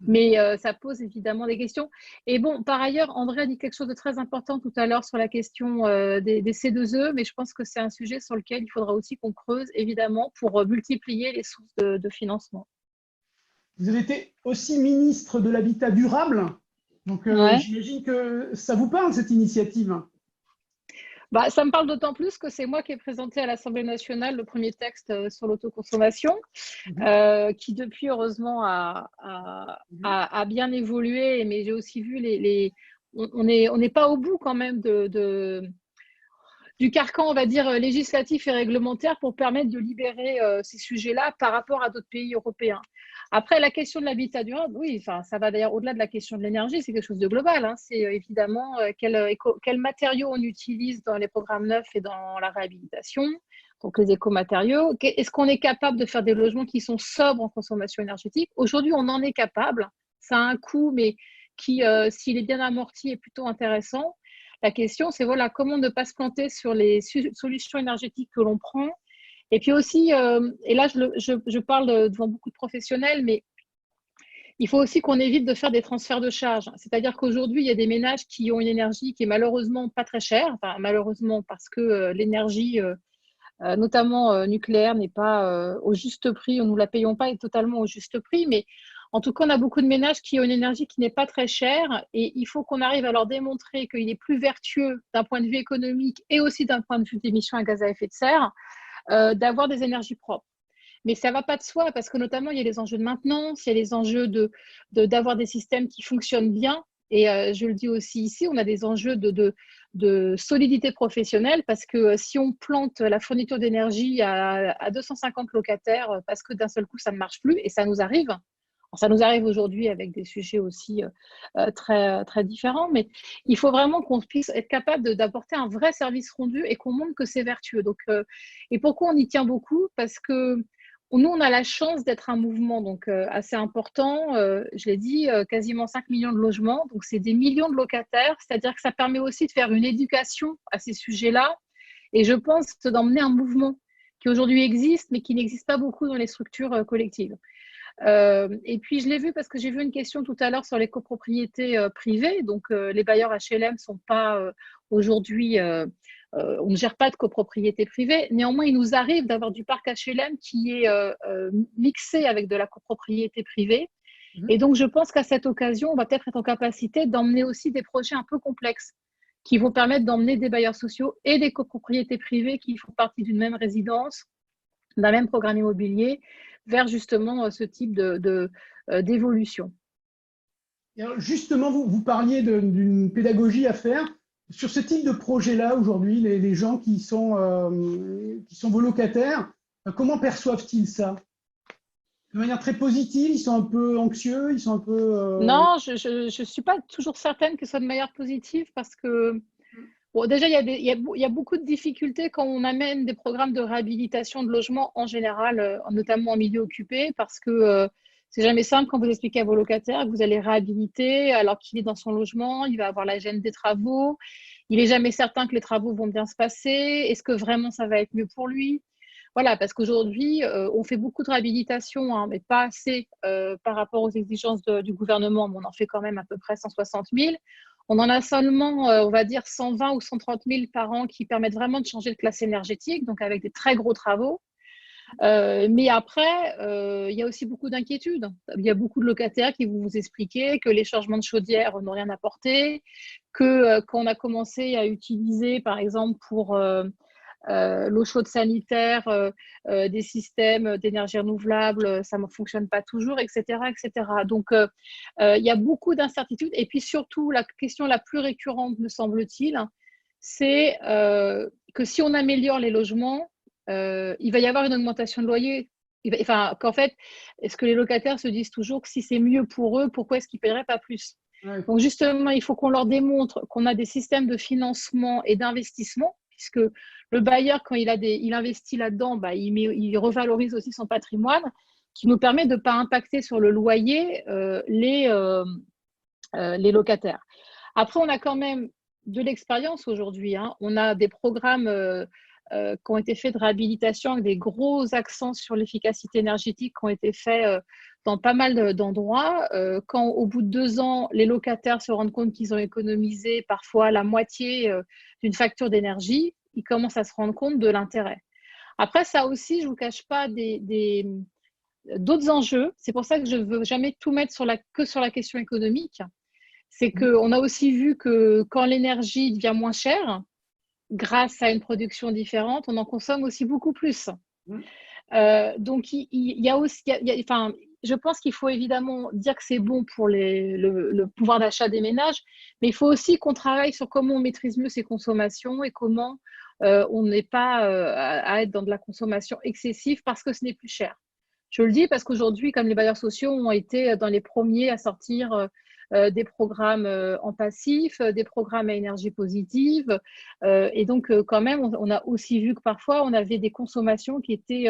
Mais ça pose évidemment des questions. Et bon, par ailleurs, André a dit quelque chose de très important tout à l'heure sur la question des C2E, mais je pense que c'est un sujet sur lequel il faudra aussi qu'on creuse, évidemment, pour multiplier les sources de financement. Vous avez été aussi ministre de l'Habitat durable, donc j'imagine que ça vous parle, cette initiative. Ça me parle d'autant plus que c'est moi qui ai présenté à l'Assemblée nationale le premier texte sur l'autoconsommation, qui depuis, heureusement, a bien évolué. Mais j'ai aussi vu on n'est pas au bout quand même du carcan, on va dire, législatif et réglementaire pour permettre de libérer ces sujets-là par rapport à d'autres pays européens. Après, la question de l'habitat durable, oui, ça va d'ailleurs au-delà de la question de l'énergie, c'est quelque chose de global. C'est évidemment quel matériau on utilise dans les programmes neufs et dans la réhabilitation, donc les écomatériaux. Est-ce qu'on est capable de faire des logements qui sont sobres en consommation énergétique? Aujourd'hui, on en est capable. Ça a un coût, mais qui, s'il est bien amorti, est plutôt intéressant. La question, c'est voilà, comment ne pas se planter sur les solutions énergétiques que l'on prend. Et puis aussi, et là, je parle devant beaucoup de professionnels, mais il faut aussi qu'on évite de faire des transferts de charges. C'est-à-dire qu'aujourd'hui, il y a des ménages qui ont une énergie qui est malheureusement pas très chère, enfin, malheureusement parce que l'énergie, notamment nucléaire, n'est pas au juste prix, nous ne la payons pas totalement au juste prix, mais en tout cas, on a beaucoup de ménages qui ont une énergie qui n'est pas très chère et il faut qu'on arrive à leur démontrer qu'il est plus vertueux d'un point de vue économique et aussi d'un point de vue d'émissions à gaz à effet de serre d'avoir des énergies propres. Mais ça ne va pas de soi parce que notamment, il y a les enjeux de maintenance, il y a les enjeux d'avoir des systèmes qui fonctionnent bien. Et je le dis aussi ici, on a des enjeux de solidité professionnelle parce que si on plante la fourniture d'énergie à 250 locataires parce que d'un seul coup, ça ne marche plus, et ça nous arrive. Ça nous arrive aujourd'hui avec des sujets aussi très, très différents, mais il faut vraiment qu'on puisse être capable d'apporter un vrai service rendu et qu'on montre que c'est vertueux. Donc, et pourquoi on y tient beaucoup? Parce que nous, on a la chance d'être un mouvement donc, assez important. Je l'ai dit, quasiment 5 millions de logements. Donc, c'est des millions de locataires. C'est-à-dire que ça permet aussi de faire une éducation à ces sujets-là. Et je pense d'emmener un mouvement qui aujourd'hui existe, mais qui n'existe pas beaucoup dans les structures collectives. Et puis, je l'ai vu parce que j'ai vu une question tout à l'heure sur les copropriétés privées. Donc, les bailleurs HLM ne sont pas aujourd'hui, on ne gère pas de copropriété privée. Néanmoins, il nous arrive d'avoir du parc HLM qui est mixé avec de la copropriété privée. Et donc, je pense qu'à cette occasion, on va peut-être être en capacité d'emmener aussi des projets un peu complexes qui vont permettre d'emmener des bailleurs sociaux et des copropriétés privées qui font partie d'une même résidence, d'un même programme immobilier, vers justement ce type d'évolution. Justement, vous parliez d'une pédagogie à faire. Sur ce type de projet-là, aujourd'hui, les gens qui sont vos locataires, comment perçoivent-ils ça? De manière très positive, ils sont un peu anxieux, ils sont un peu… Non, je ne suis pas toujours certaine que ce soit de manière positive parce que, bon, déjà, il y a beaucoup de difficultés quand on amène des programmes de réhabilitation de logements en général, notamment en milieu occupé, parce que c'est jamais simple quand vous expliquez à vos locataires que vous allez réhabiliter alors qu'il est dans son logement, il va avoir la gêne des travaux, il n'est jamais certain que les travaux vont bien se passer, est-ce que vraiment ça va être mieux pour lui? Voilà, parce qu'aujourd'hui, on fait beaucoup de réhabilitation, hein, mais pas assez par rapport aux exigences du gouvernement, mais on en fait quand même à peu près 160 000. On en a seulement, on va dire, 120 ou 130 000 par an qui permettent vraiment de changer de classe énergétique, donc avec des très gros travaux. Mais après, il y a aussi beaucoup d'inquiétudes. Il y a beaucoup de locataires qui vont vous expliquer que les changements de chaudière n'ont rien apporté, que quand on a commencé à utiliser, par exemple, pour l'eau chaude sanitaire, des systèmes d'énergie renouvelable, ça ne fonctionne pas toujours, etc., etc. Donc, il y a beaucoup d'incertitudes. Et puis surtout, la question la plus récurrente, me semble-t-il, c'est que si on améliore les logements, il va y avoir une augmentation de loyer. Qu'en fait, est-ce que les locataires se disent toujours que si c'est mieux pour eux, pourquoi est-ce qu'ils ne paieraient pas plus? Ouais. Donc justement, il faut qu'on leur démontre qu'on a des systèmes de financement et d'investissement, puisque le bailleur, quand il investit là-dedans, il revalorise aussi son patrimoine, qui nous permet de ne pas impacter sur le loyer les locataires. Après, on a quand même de l'expérience aujourd'hui, hein. On a des programmes qui ont été faits de réhabilitation avec des gros accents sur l'efficacité énergétique qui ont été faits dans pas mal d'endroits. Quand au bout de 2 ans, les locataires se rendent compte qu'ils ont économisé parfois la moitié d'une facture d'énergie, ils commencent à se rendre compte de l'intérêt. Après, ça aussi, je ne vous cache pas d'autres enjeux. C'est pour ça que je ne veux jamais tout mettre que sur la question économique. C'est qu'on a aussi vu que quand l'énergie devient moins chère, grâce à une production différente, on en consomme aussi beaucoup plus. Donc, il y a aussi, je pense qu'il faut évidemment dire que c'est bon pour le pouvoir d'achat des ménages, mais il faut aussi qu'on travaille sur comment on maîtrise mieux ses consommations et comment on n'est pas à être dans de la consommation excessive parce que ce n'est plus cher. Je le dis parce qu'aujourd'hui, comme les bailleurs sociaux ont été dans les premiers à sortir des programmes en passif, des programmes à énergie positive. Et donc, quand même, on a aussi vu que parfois, on avait des consommations qui étaient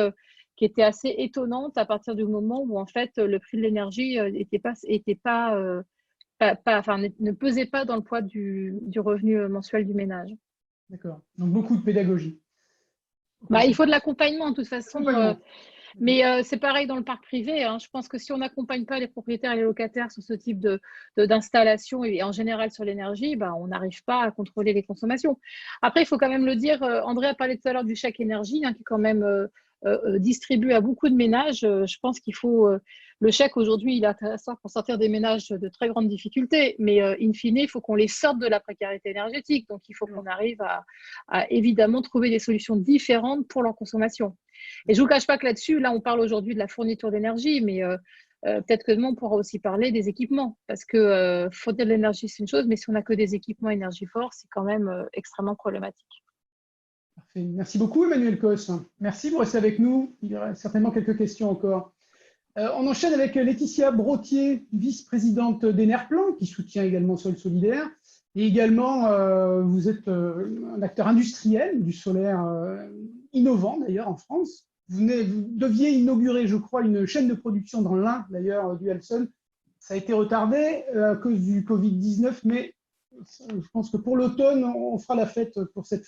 assez étonnantes à partir du moment où, en fait, le prix de l'énergie ne pesait pas dans le poids du revenu mensuel du ménage. D'accord. Donc, beaucoup de pédagogie. Il faut de l'accompagnement, de toute façon. Mais c'est pareil dans le parc privé. Hein. Je pense que si on n'accompagne pas les propriétaires et les locataires sur ce type d'installation et en général sur l'énergie, on n'arrive pas à contrôler les consommations. Après, il faut quand même le dire, André a parlé tout à l'heure du chèque énergie, qui est quand même distribué à beaucoup de ménages. Je pense qu'il faut… le chèque, aujourd'hui, il est intéressant pour sortir des ménages de très grandes difficultés, mais in fine, il faut qu'on les sorte de la précarité énergétique. Donc, il faut qu'on arrive à évidemment trouver des solutions différentes pour leur consommation. Et je ne vous cache pas que là-dessus, on parle aujourd'hui de la fourniture d'énergie, mais peut-être que demain, on pourra aussi parler des équipements. Parce que fournir de l'énergie, c'est une chose, mais si on n'a que des équipements énergie forte, c'est quand même extrêmement problématique. Parfait. Merci beaucoup, Emmanuel Cos. Merci pour rester avec nous. Il y aura certainement quelques questions encore. On enchaîne avec Laetitia Brottier, vice-présidente d'Enerplan, qui soutient également Sol Solidaire. Et également, vous êtes un acteur industriel du solaire innovant d'ailleurs en France. Vous deviez inaugurer, je crois, une chaîne de production dans l'Ain, d'ailleurs, du Alson. Ça a été retardé à cause du Covid-19, mais je pense que pour l'automne, on fera la fête, pour cette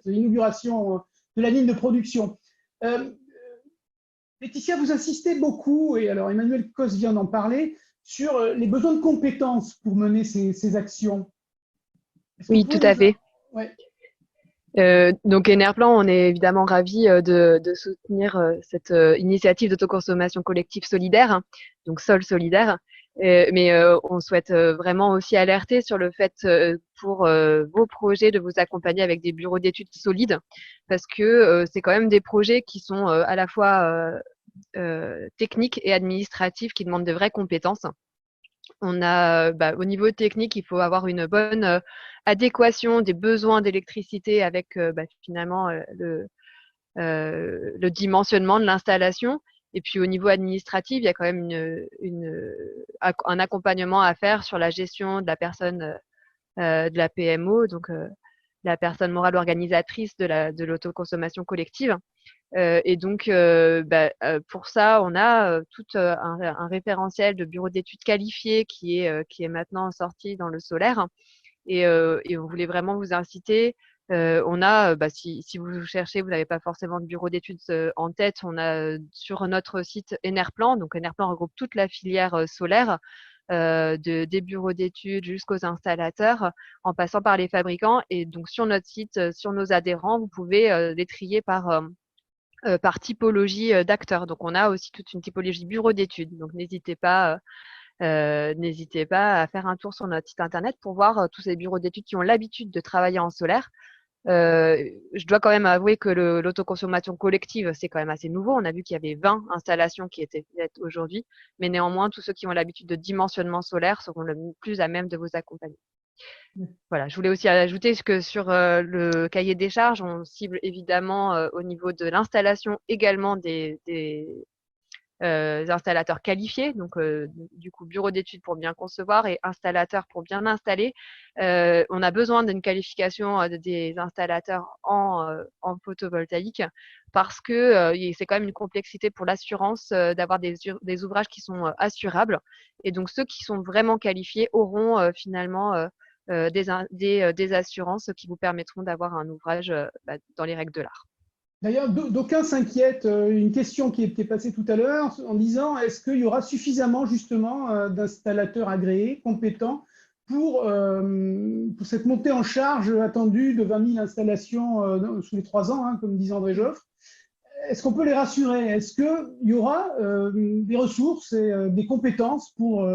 inauguration de la ligne de production. Laetitia, vous insistez beaucoup, et alors Emmanuel Cos vient d'en parler, sur les besoins de compétences pour mener ces actions. Oui, tout à fait. Ouais. Donc Enerplan, on est évidemment ravis de soutenir cette initiative d'autoconsommation collective solidaire, donc Sol Solidaire. Mais on souhaite vraiment aussi alerter sur le fait pour vos projets de vous accompagner avec des bureaux d'études solides, parce que c'est quand même des projets qui sont à la fois techniques et administratifs, qui demandent de vraies compétences. On a, au niveau technique, il faut avoir une bonne adéquation des besoins d'électricité avec finalement le dimensionnement de l'installation. Et puis au niveau administratif, il y a quand même un accompagnement à faire sur la gestion de la personne de la PMO, donc la personne morale organisatrice de l'autoconsommation collective. Et donc, pour ça, on a tout un référentiel de bureaux d'études qualifiés qui est maintenant sorti dans le solaire. Et on voulait vraiment vous inciter. On a, si vous cherchez, vous n'avez pas forcément de bureau d'études en tête, on a sur notre site Enerplan. Donc Enerplan regroupe toute la filière solaire, des bureaux d'études jusqu'aux installateurs, en passant par les fabricants. Et donc sur notre site, sur nos adhérents, vous pouvez les trier par typologie d'acteurs. Donc on a aussi toute une typologie bureau d'études. Donc n'hésitez pas à faire un tour sur notre site internet pour voir tous ces bureaux d'études qui ont l'habitude de travailler en solaire. Je dois quand même avouer que l'autoconsommation collective, c'est quand même assez nouveau. On a vu qu'il y avait 20 installations qui étaient faites aujourd'hui, mais néanmoins, tous ceux qui ont l'habitude de dimensionnement solaire seront le plus à même de vous accompagner. Voilà, je voulais aussi ajouter que sur le cahier des charges, on cible évidemment au niveau de l'installation également des installateurs qualifiés, donc du coup bureau d'études pour bien concevoir et installateurs pour bien installer. On a besoin d'une qualification des installateurs en photovoltaïque parce que c'est quand même une complexité pour l'assurance d'avoir des ouvrages qui sont assurables. Et donc ceux qui sont vraiment qualifiés auront finalement des assurances qui vous permettront d'avoir un ouvrage dans les règles de l'art. D'ailleurs, d'aucuns s'inquiètent. Une question qui était passée tout à l'heure en disant est-ce qu'il y aura suffisamment justement d'installateurs agréés, compétents pour cette montée en charge attendue de 20 000 installations sous les 3 ans, comme disait André Joffre. Est-ce qu'on peut les rassurer? Est-ce qu'il y aura des ressources et des compétences pour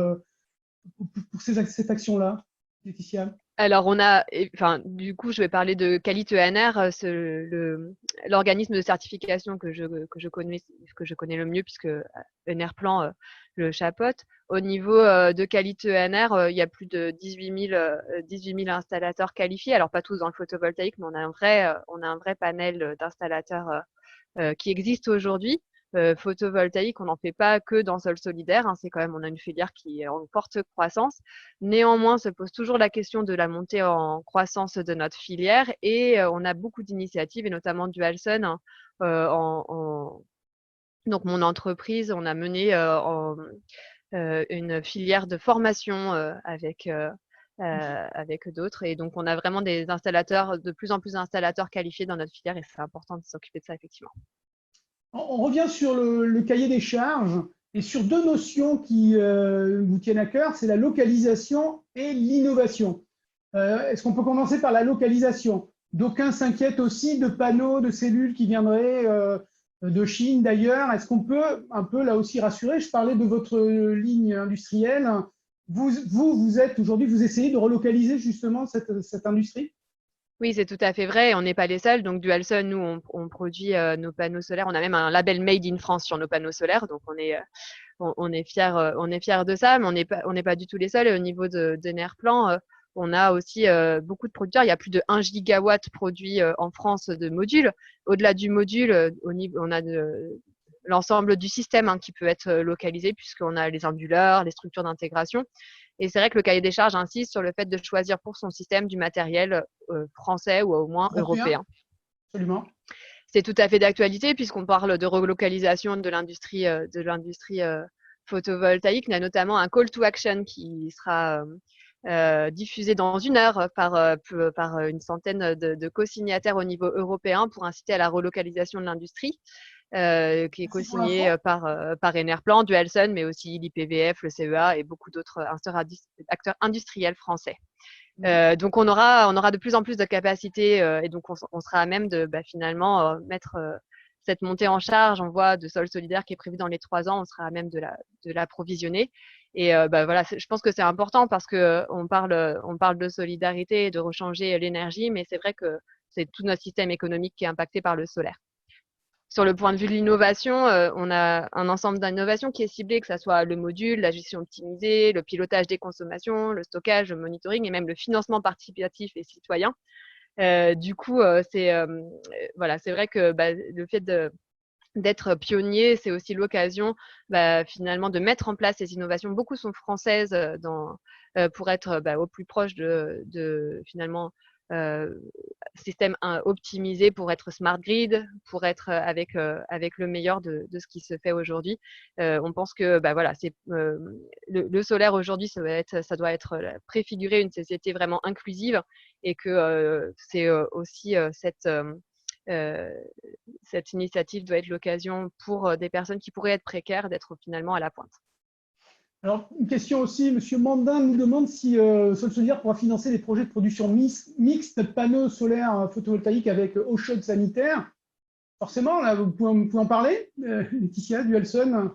cette action-là, Laetitia? Alors, du coup, je vais parler de Qualite ENR, l'organisme de certification que je connais le mieux puisque Enerplan le chapeaute. Au niveau de Qualite ENR, il y a plus de 18 000 installateurs qualifiés. Alors, pas tous dans le photovoltaïque, mais on a un vrai panel d'installateurs qui existe aujourd'hui. photovoltaïque, on n'en fait pas que dans Sol Solidaire. Hein, c'est quand même, on a une filière qui est en forte croissance. Néanmoins, se pose toujours la question de la montée en croissance de notre filière et on a beaucoup d'initiatives et notamment du Halson. Hein, donc mon entreprise, on a mené une filière de formation avec d'autres. Et donc, on a vraiment des installateurs, de plus en plus d'installateurs qualifiés dans notre filière et c'est important de s'occuper de ça, effectivement. On revient sur le cahier des charges et sur deux notions qui vous tiennent à cœur, c'est la localisation et l'innovation. Est-ce qu'on peut commencer par la localisation? D'aucuns s'inquiètent aussi de panneaux, de cellules qui viendraient de Chine d'ailleurs. Est-ce qu'on peut un peu là aussi rassurer? Je parlais de votre ligne industrielle. Vous êtes aujourd'hui, vous essayez de relocaliser justement cette industrie? Oui, c'est tout à fait vrai. On n'est pas les seuls. Donc, du Halson, nous, on produit nos panneaux solaires. On a même un label Made in France sur nos panneaux solaires. Donc, on est fiers de ça, mais on n'est pas du tout les seuls. Et au niveau d'Enerplan, on a aussi beaucoup de producteurs. Il y a plus de 1 gigawatt produit en France de modules. Au-delà du module, on a l'ensemble du système qui peut être localisé puisqu'on a les onduleurs, les structures d'intégration. Et c'est vrai que le cahier des charges insiste sur le fait de choisir pour son système du matériel français ou au moins européen. Absolument. C'est tout à fait d'actualité puisqu'on parle de relocalisation de l'industrie photovoltaïque. Il y a notamment un call to action qui sera diffusé dans 1 heure par une centaine de co-signataires au niveau européen pour inciter à la relocalisation de l'industrie. Qui est co-signé par Enerplan, du Halson, mais aussi l'IPVF, le CEA et beaucoup d'autres acteurs industriels français. Donc on aura de plus en plus de capacités et donc on sera à même de finalement mettre cette montée en charge. On voit de Sol Solidaire qui est prévu dans les 3 ans, on sera à même de l'approvisionner. Et voilà, je pense que c'est important parce que on parle de solidarité et de rechanger l'énergie, mais c'est vrai que c'est tout notre système économique qui est impacté par le solaire. Sur le point de vue de l'innovation, on a un ensemble d'innovations qui est ciblé, que ce soit le module, la gestion optimisée, le pilotage des consommations, le stockage, le monitoring et même le financement participatif et citoyen. Du coup, c'est vrai que le fait d'être pionnier, c'est aussi l'occasion finalement de mettre en place ces innovations. Beaucoup sont françaises pour être au plus proche de finalement système optimisé pour être smart grid, pour être avec le meilleur de ce qui se fait aujourd'hui. On pense que c'est le solaire aujourd'hui, ça doit être préfigurer une société vraiment inclusive et que c'est aussi cette initiative doit être l'occasion pour des personnes qui pourraient être précaires d'être finalement à la pointe. Alors, une question aussi, M. Mandin nous demande si Sol Solidaire pourra financer des projets de production mixte panneaux solaires photovoltaïques avec eau chaude sanitaire. Forcément, là, vous pouvez en parler, Laetitia, du Halson.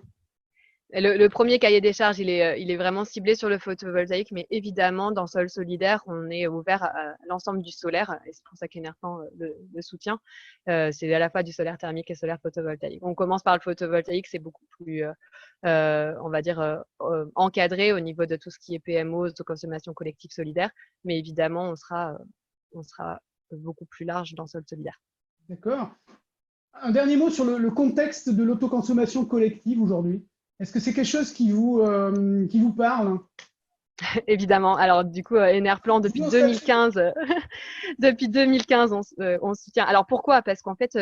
Le premier cahier des charges, il est vraiment ciblé sur le photovoltaïque, mais évidemment, dans Sol Solidaire, on est ouvert à l'ensemble du solaire, et c'est pour ça qu'Enerplan le soutient. C'est à la fois du solaire thermique et solaire photovoltaïque. On commence par le photovoltaïque, c'est beaucoup plus, on va dire, encadré au niveau de tout ce qui est PMO, de consommation collective solidaire, mais évidemment, on sera beaucoup plus large dans Sol Solidaire. D'accord. Un dernier mot sur le contexte de l'autoconsommation collective aujourd'hui. Est-ce que c'est quelque chose qui vous parle? Évidemment. Alors du coup, Enerplan depuis 2015, on soutient. Alors pourquoi? Parce qu'en fait,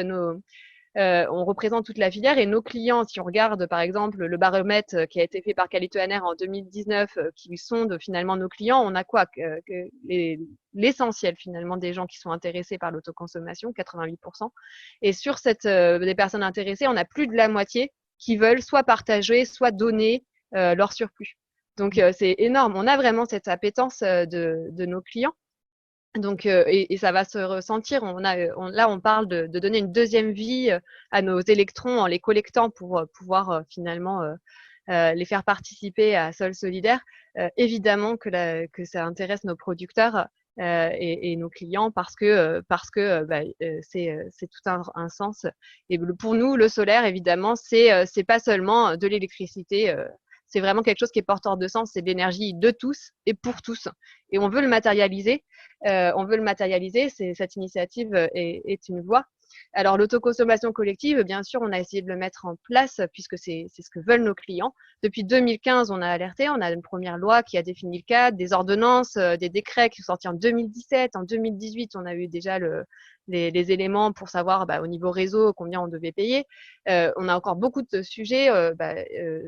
on représente toute la filière et nos clients, si on regarde par exemple le baromètre qui a été fait par Qualito-Aner en 2019, qui sonde finalement nos clients, on a quoi? L'essentiel finalement des gens qui sont intéressés par l'autoconsommation, 88%. Et sur des personnes intéressées, on a plus de la moitié qui veulent soit partager, soit donner leur surplus. Donc, c'est énorme. On a vraiment cette appétence de nos clients. Donc, et ça va se ressentir. Là, on parle de donner une deuxième vie à nos électrons en les collectant pour pouvoir finalement les faire participer à Sol Solidaire. Évidemment que ça intéresse nos producteurs et nos clients parce que c'est tout un sens. Et pour nous, le solaire, évidemment, c'est pas seulement de l'électricité. C'est vraiment quelque chose qui est porteur de sens. C'est de l'énergie de tous et pour tous. Et on veut le matérialiser. Cette initiative est une voie. Alors, l'autoconsommation collective, bien sûr, on a essayé de le mettre en place puisque c'est ce que veulent nos clients. Depuis 2015, on a alerté, on a une première loi qui a défini le cadre, des ordonnances, des décrets qui sont sortis en 2017. En 2018, on a eu déjà les éléments pour savoir au niveau réseau combien on devait payer. On a encore beaucoup de sujets.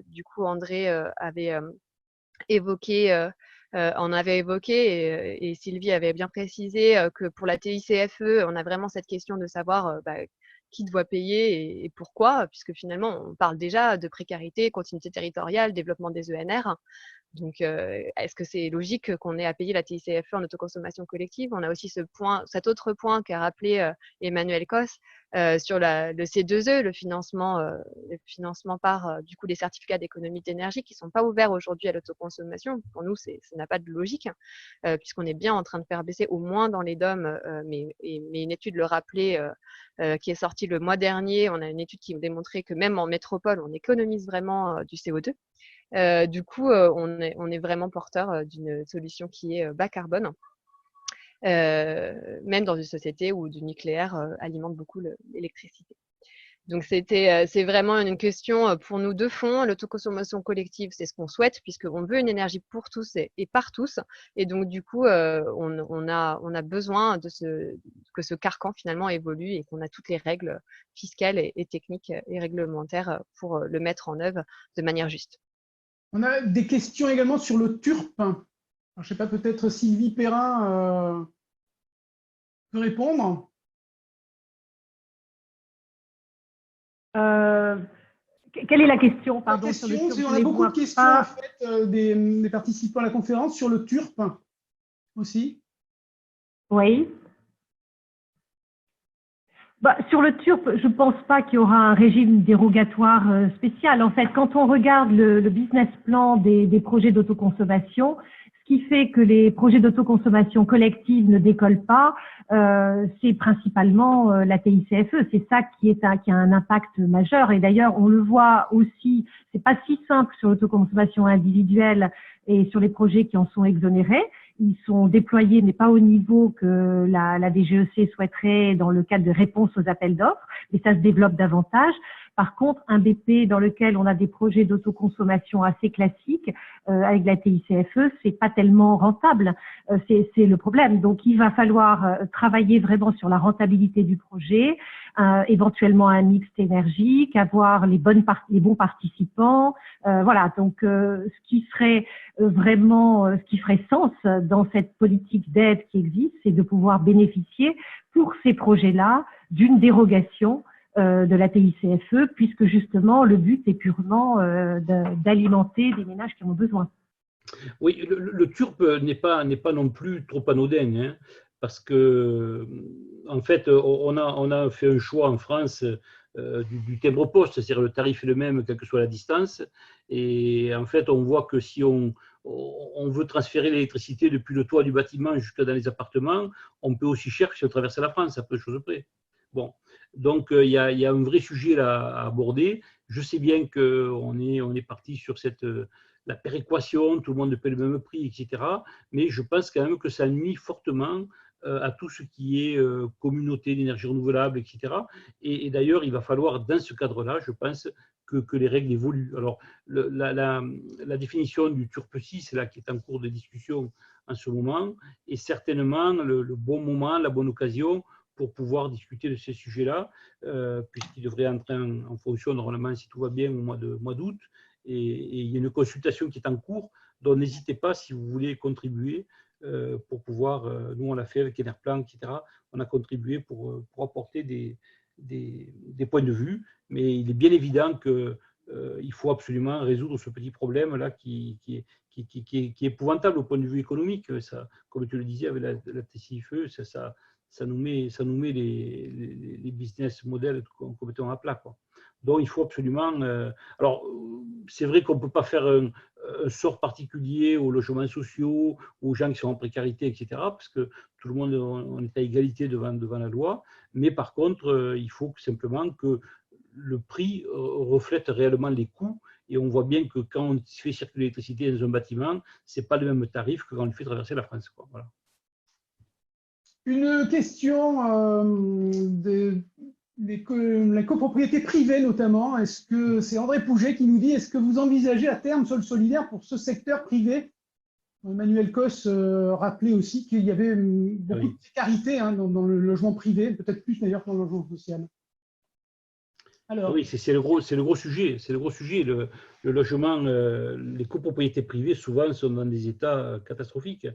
Du coup, André avait évoqué, on avait évoqué et Sylvie avait bien précisé que pour la TICFE, on a vraiment cette question de savoir qui doit payer et pourquoi, puisque finalement, on parle déjà de précarité, continuité territoriale, développement des ENR. Donc, est-ce que c'est logique qu'on ait à payer la TICFE en autoconsommation collective? On a aussi cet autre point qu'a rappelé Emmanuel Cos sur le C2E, le financement par du coup les certificats d'économie d'énergie qui sont pas ouverts aujourd'hui à l'autoconsommation. Pour nous, ça n'a pas de logique puisqu'on est bien en train de faire baisser au moins dans les DOM, mais une étude le rappelait qui est sortie le mois dernier. On a une étude qui démontrait que même en métropole, on économise vraiment du CO2. Du coup, on est vraiment porteur d'une solution qui est bas carbone, même dans une société où du nucléaire alimente beaucoup l'électricité. Donc, c'est vraiment une question pour nous de fond. L'autoconsommation collective, c'est ce qu'on souhaite puisqu'on veut une énergie pour tous et par tous. Et donc, du coup, on a besoin que ce carcan finalement évolue et qu'on a toutes les règles fiscales et techniques et réglementaires pour le mettre en œuvre de manière juste. On a des questions également sur le TURP. Alors, je ne sais pas, peut-être Sylvie Perrin peut répondre. Quelle est la question? Pardon, on a beaucoup de questions en fait, des participants à la conférence sur le TURP aussi. Oui. Sur le TURP, je ne pense pas qu'il y aura un régime dérogatoire spécial. En fait, quand on regarde le business plan des projets d'autoconsommation, ce qui fait que les projets d'autoconsommation collective ne décollent pas, c'est principalement la TICFE. C'est ça qui a un impact majeur. Et d'ailleurs, on le voit aussi, c'est pas si simple sur l'autoconsommation individuelle et sur les projets qui en sont exonérés. Ils sont déployés, mais pas au niveau que la DGEC souhaiterait dans le cadre de réponse aux appels d'offres, mais ça se développe davantage. Par contre, un BP dans lequel on a des projets d'autoconsommation assez classiques avec la TICFE, c'est pas tellement rentable. C'est le problème. Donc, il va falloir travailler vraiment sur la rentabilité du projet, éventuellement un mix énergique, avoir les bons participants. Voilà. Donc, ce qui ferait sens dans cette politique d'aide qui existe, c'est de pouvoir bénéficier pour ces projets-là d'une dérogation de la TICFE, puisque justement le but est purement d'alimenter des ménages qui en ont besoin. Oui, le TURP n'est pas non plus trop anodin, hein, parce que en fait on a fait un choix en France du timbre-poste, c'est-à-dire le tarif est le même quelle que soit la distance, et en fait on voit que si on veut transférer l'électricité depuis le toit du bâtiment jusqu'à dans les appartements, on peut aussi cher que si on traverse la France, à peu de choses près. Bon, donc il y a un vrai sujet là à aborder. Je sais bien qu'on est parti sur la péréquation, tout le monde paie le même prix, etc. Mais je pense quand même que ça nuit fortement à tout ce qui est communauté d'énergie renouvelable, etc. Et d'ailleurs, il va falloir, dans ce cadre-là, je pense, que les règles évoluent. Alors, la définition du TURP 6, là, qui est en cours de discussion en ce moment, est certainement le bon moment, la bonne occasion pour pouvoir discuter de ces sujets-là, puisqu'il devrait entrer en fonction normalement, si tout va bien, au mois d'août. Et il y a une consultation qui est en cours, donc n'hésitez pas si vous voulez contribuer pour pouvoir, nous on l'a fait avec Enerplan, etc., on a contribué pour apporter des points de vue, mais il est bien évident qu'il faut absolument résoudre ce petit problème-là qui est épouvantable au point de vue économique. Ça, comme tu le disais avec la TCIFE, ça nous met les business models complètement à plat, quoi. Donc, il faut absolument… alors, c'est vrai qu'on ne peut pas faire un sort particulier aux logements sociaux, aux gens qui sont en précarité, etc., parce que tout le monde on est à égalité devant la loi. Mais par contre, il faut simplement que le prix reflète réellement les coûts. Et on voit bien que quand on fait circuler l'électricité dans un bâtiment, ce n'est pas le même tarif que quand on le fait traverser la France, quoi. Voilà. Une question la copropriété privée notamment. Est-ce que c'est André Pouget qui nous dit, est-ce que vous envisagez à terme Sol Solidaire pour ce secteur privé? Emmanuel Cos rappelait aussi qu'il y avait beaucoup de précarité dans le logement privé, peut-être plus d'ailleurs que dans le logement social. Alors, oui, c'est le gros sujet. C'est le gros sujet. Le logement, les copropriétés privées, souvent, sont dans des états catastrophiques.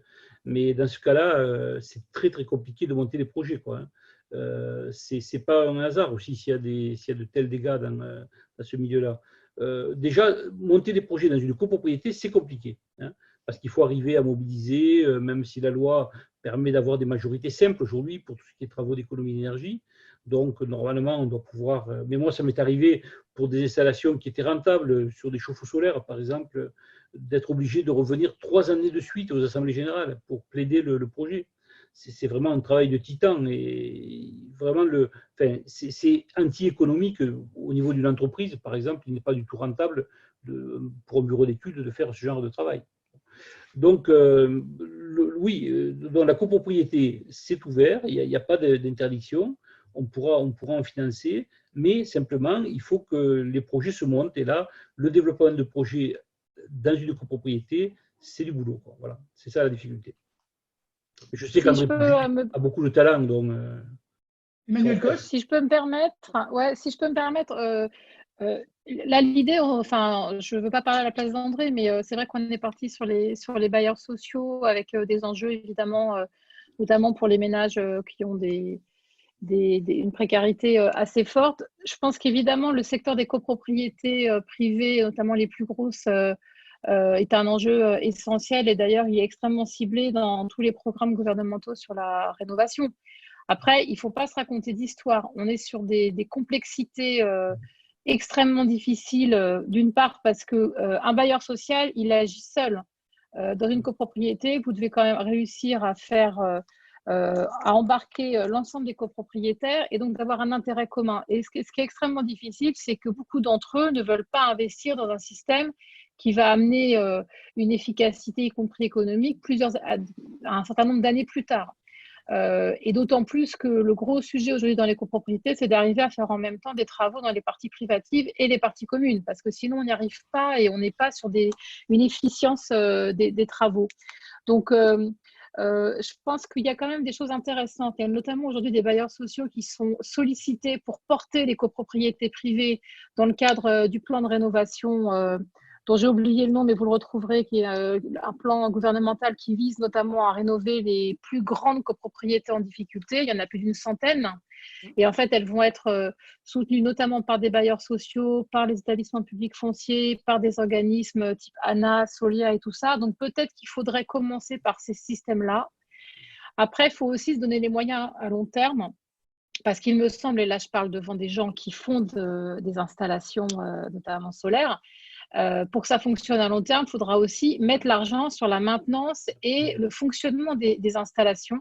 Mais dans ce cas-là, c'est très, très compliqué de monter des projets, quoi. C'est pas un hasard aussi s'il y a de tels dégâts dans ce milieu-là. Déjà, monter des projets dans une copropriété, c'est compliqué, hein, parce qu'il faut arriver à mobiliser, même si la loi permet d'avoir des majorités simples aujourd'hui pour tout ce qui est travaux d'économie d'énergie. Donc, normalement, on doit pouvoir… Mais moi, ça m'est arrivé pour des installations qui étaient rentables, sur des chauffe-eau solaires, par exemple, d'être obligé de revenir 3 années de suite aux assemblées générales pour plaider le projet. C'est vraiment un travail de titan et vraiment c'est anti-économique au niveau d'une entreprise, par exemple. Il n'est pas du tout rentable pour un bureau d'études de faire ce genre de travail. Donc, oui, dans la copropriété, c'est ouvert, il n'y a pas d'interdiction, on pourra en financer, mais simplement, il faut que les projets se montent. Et là, le développement de projets dans une copropriété, c'est du boulot, quoi. Voilà, c'est ça la difficulté. Je sais qu'André Pouget a beaucoup de talent, donc… Emmanuel Cos. Si je peux me permettre, là, l'idée, enfin, je ne veux pas parler à la place d'André, mais c'est vrai qu'on est parti sur les bailleurs sociaux avec des enjeux, évidemment, notamment pour les ménages qui ont une précarité assez forte. Je pense qu'évidemment, le secteur des copropriétés privées, notamment les plus grosses, est un enjeu essentiel et d'ailleurs, il est extrêmement ciblé dans tous les programmes gouvernementaux sur la rénovation. Après, il ne faut pas se raconter d'histoire. On est sur des complexités extrêmement difficiles, d'une part parce qu'un bailleur social, il agit seul. Dans une copropriété, vous devez quand même réussir à à embarquer l'ensemble des copropriétaires et donc d'avoir un intérêt commun. Et ce qui est extrêmement difficile, c'est que beaucoup d'entre eux ne veulent pas investir dans un système qui va amener une efficacité, y compris économique, un certain nombre d'années plus tard. Et d'autant plus que le gros sujet aujourd'hui dans les copropriétés, c'est d'arriver à faire en même temps des travaux dans les parties privatives et les parties communes, parce que sinon on n'y arrive pas et on n'est pas sur une efficience des travaux. Donc, je pense qu'il y a quand même des choses intéressantes. Il y a notamment aujourd'hui des bailleurs sociaux qui sont sollicités pour porter les copropriétés privées dans le cadre du plan de rénovation dont j'ai oublié le nom, mais vous le retrouverez, qui est un plan gouvernemental qui vise notamment à rénover les plus grandes copropriétés en difficulté. Il y en a plus d'une centaine. Et en fait, elles vont être soutenues notamment par des bailleurs sociaux, par les établissements publics fonciers, par des organismes type ANA, Solia et tout ça. Donc peut-être qu'il faudrait commencer par ces systèmes-là. Après, il faut aussi se donner les moyens à long terme. Parce qu'il me semble, et là je parle devant des gens qui font des installations notamment solaires, pour que ça fonctionne à long terme, il faudra aussi mettre l'argent sur la maintenance et le fonctionnement des installations.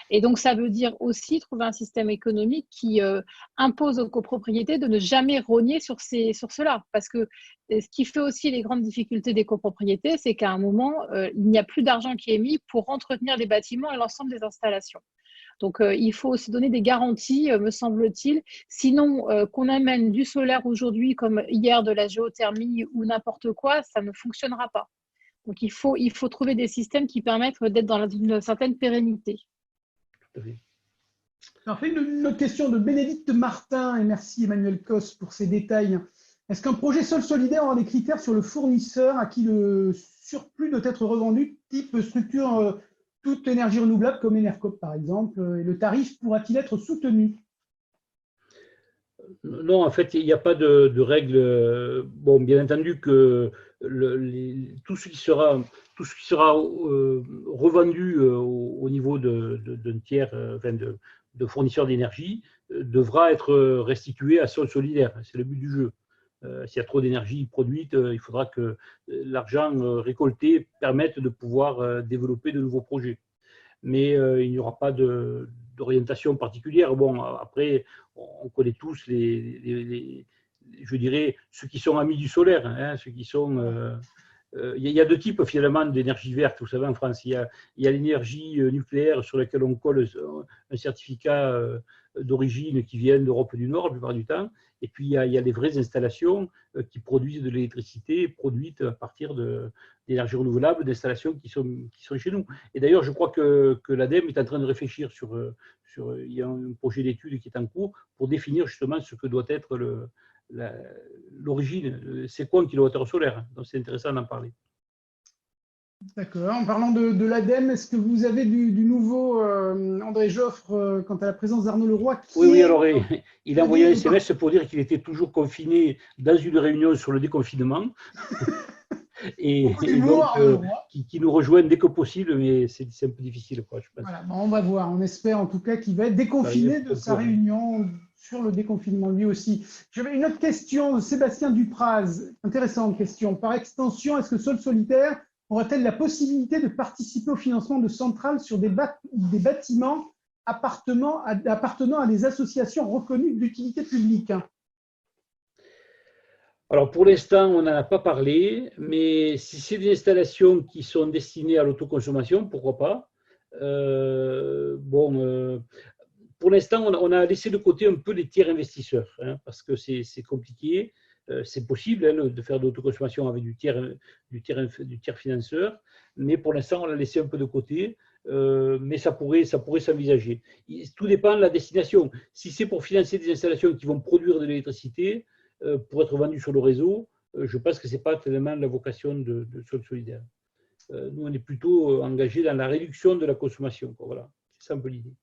Et donc, ça veut dire aussi trouver un système économique qui impose aux copropriétés de ne jamais rogner sur cela. Parce que ce qui fait aussi les grandes difficultés des copropriétés, c'est qu'à un moment, il n'y a plus d'argent qui est mis pour entretenir les bâtiments et l'ensemble des installations. Donc, il faut se donner des garanties, me semble-t-il. Sinon, qu'on amène du solaire aujourd'hui, comme hier de la géothermie ou n'importe quoi, ça ne fonctionnera pas. Donc, il faut trouver des systèmes qui permettent d'être dans une certaine pérennité. Alors, fait une autre question de Bénédicte Martin, et merci Emmanuel Cos pour ces détails. Est-ce qu'un projet Sol Solidaire aura des critères sur le fournisseur à qui le surplus doit être revendu, type structure toute énergie renouvelable comme Enercop par exemple, et le tarif pourra-t-il être soutenu? Non, en fait, il n'y a pas de règles. Bon, bien entendu que tout ce qui sera revendu au niveau d'un tiers, enfin de fournisseur d'énergie, devra être restitué à Sol Solidaire. C'est le but du jeu. S'il y a trop d'énergie produite, il faudra que l'argent récolté permette de pouvoir développer de nouveaux projets. Mais il n'y aura pas d'orientation particulière. Bon, après, on connaît tous je dirais, ceux qui sont amis du solaire, hein, ceux qui sont il y a deux types finalement d'énergie verte. Vous savez, en France, il y a l'énergie nucléaire sur laquelle on colle un certificat d'origine qui vient d'Europe du Nord la plupart du temps. Et puis, il y a les vraies installations qui produisent de l'électricité produite à partir d'énergies renouvelables, d'installations qui sont chez nous. Et d'ailleurs, je crois que l'ADEME est en train de réfléchir il y a un projet d'étude qui est en cours pour définir justement ce que doit être l'origine, c'est quoi un kilowattheure solaire. Donc, c'est intéressant d'en parler. D'accord. En parlant de l'ADEME, est-ce que vous avez du nouveau, André Joffre, quant à la présence d'Arnaud Leroy Oui, alors il a envoyé un SMS pour dire qu'il était toujours confiné dans une réunion sur le déconfinement. et donc, qui nous rejoignent dès que possible, mais c'est un peu difficile, quoi, je pense. Voilà, bon, on va voir. On espère en tout cas qu'il va être déconfiné de sa réunion sur le déconfinement, lui aussi. J'avais une autre question de Sébastien Dupraz. Intéressante question. Par extension, est-ce que Sol Solitaire aura-t-elle la possibilité de participer au financement de centrales sur des bâtiments appartenant à des associations reconnues d'utilité publique? Alors, pour l'instant, on n'en a pas parlé, mais si c'est des installations qui sont destinées à l'autoconsommation, pourquoi pas. Pour l'instant, on a laissé de côté un peu les tiers investisseurs, hein, parce que c'est compliqué. C'est possible de faire de l'autoconsommation avec du tiers financeur, mais pour l'instant, on l'a laissé un peu de côté. Mais ça pourrait s'envisager. Tout dépend de la destination. Si c'est pour financer des installations qui vont produire de l'électricité pour être vendues sur le réseau, je pense que ce n'est pas tellement la vocation de Sol Solidaire. Nous, on est plutôt engagés dans la réduction de la consommation. Voilà, c'est ça un peu l'idée.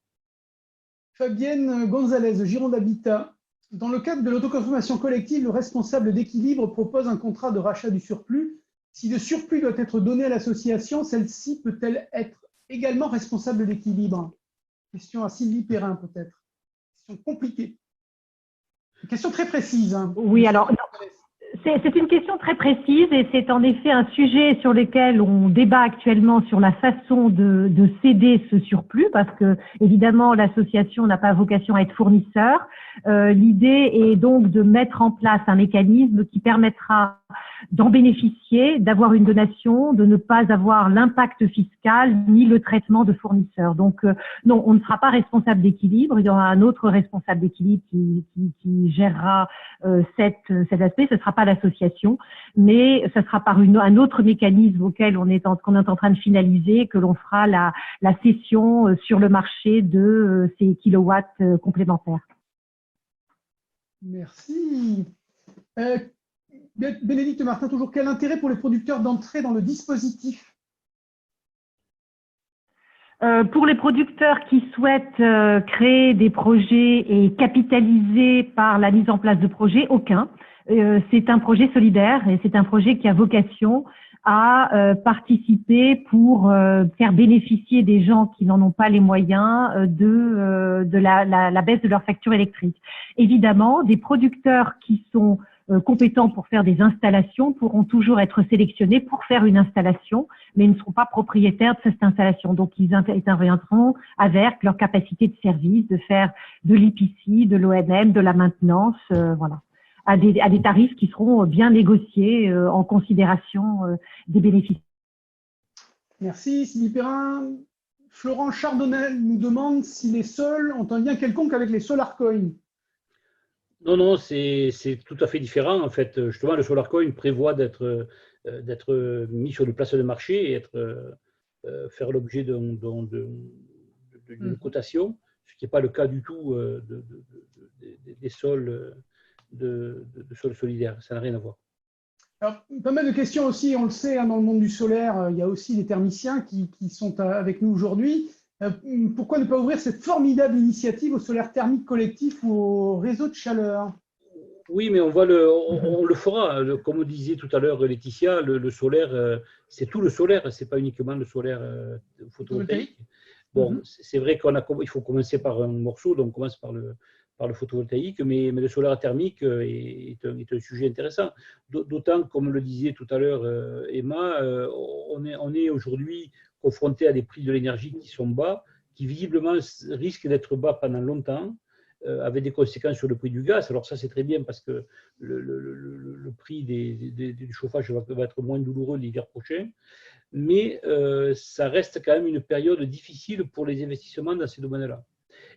Fabienne Gonzalez, Gironde Habitat. Dans le cadre de l'autoconsommation collective, le responsable d'équilibre propose un contrat de rachat du surplus. Si le surplus doit être donné à l'association, celle-ci peut-elle être également responsable d'équilibre? Question à Sylvie Perrin, peut-être. Question compliquée. Une question très précise. Hein. Oui, alors, c'est une question très précise et c'est en effet un sujet sur lequel on débat actuellement sur la façon de céder ce surplus parce que, évidemment, l'association n'a pas vocation à être fournisseur. L'idée est donc de mettre en place un mécanisme qui permettra d'en bénéficier, d'avoir une donation, de ne pas avoir l'impact fiscal ni le traitement de fournisseurs. Donc, non, on ne sera pas responsable d'équilibre. Il y aura un autre responsable d'équilibre qui gérera cet aspect. Ce ne sera pas l'association, mais ce sera par un autre mécanisme auquel qu'on est en train de finaliser, que l'on fera la cession sur le marché de ces kilowatts complémentaires. Merci. Bénédicte Martin, toujours, quel intérêt pour les producteurs d'entrer dans le dispositif? Pour les producteurs qui souhaitent créer des projets et capitaliser par la mise en place de projets, aucun. C'est un projet solidaire et c'est un projet qui a vocation à participer pour faire bénéficier des gens qui n'en ont pas les moyens de la baisse de leur facture électrique. Évidemment, des producteurs qui sont compétents pour faire des installations pourront toujours être sélectionnés pour faire une installation, mais ils ne seront pas propriétaires de cette installation. Donc, ils interviendront avec leur capacité de service, de faire de l'IPC, de l'ONM, de la maintenance, voilà, à des tarifs qui seront bien négociés en considération des bénéfices. Merci, Sylvie Perrin. Florent Chardonnel nous demande si les sols ont un lien quelconque avec les Solar Coins. Non, c'est tout à fait différent. En fait, justement, le Solar Coin prévoit d'être mis sur une place de marché et faire l'objet d'une cotation, ce qui n'est pas le cas du tout des sols de sol solidaire. Ça n'a rien à voir. Alors, pas mal de questions aussi, on le sait, hein, dans le monde du solaire, il y a aussi des thermiciens qui sont avec nous aujourd'hui. Pourquoi ne pas ouvrir cette formidable initiative au solaire thermique collectif ou au réseau de chaleur? Oui, mais on le fera. Comme disait tout à l'heure Laetitia, le solaire, c'est tout le solaire, ce n'est pas uniquement le solaire photovoltaïque. Bon, c'est vrai qu'il faut commencer par un morceau, donc on commence par le photovoltaïque, mais le solaire thermique est un sujet intéressant. D'autant, comme le disait tout à l'heure Emma, on est aujourd'hui confronté à des prix de l'énergie qui sont bas, qui visiblement risquent d'être bas pendant longtemps. avec des conséquences sur le prix du gaz. Alors ça, c'est très bien parce que le prix du chauffage va être moins douloureux l'hiver prochain. Mais ça reste quand même une période difficile pour les investissements dans ces domaines-là.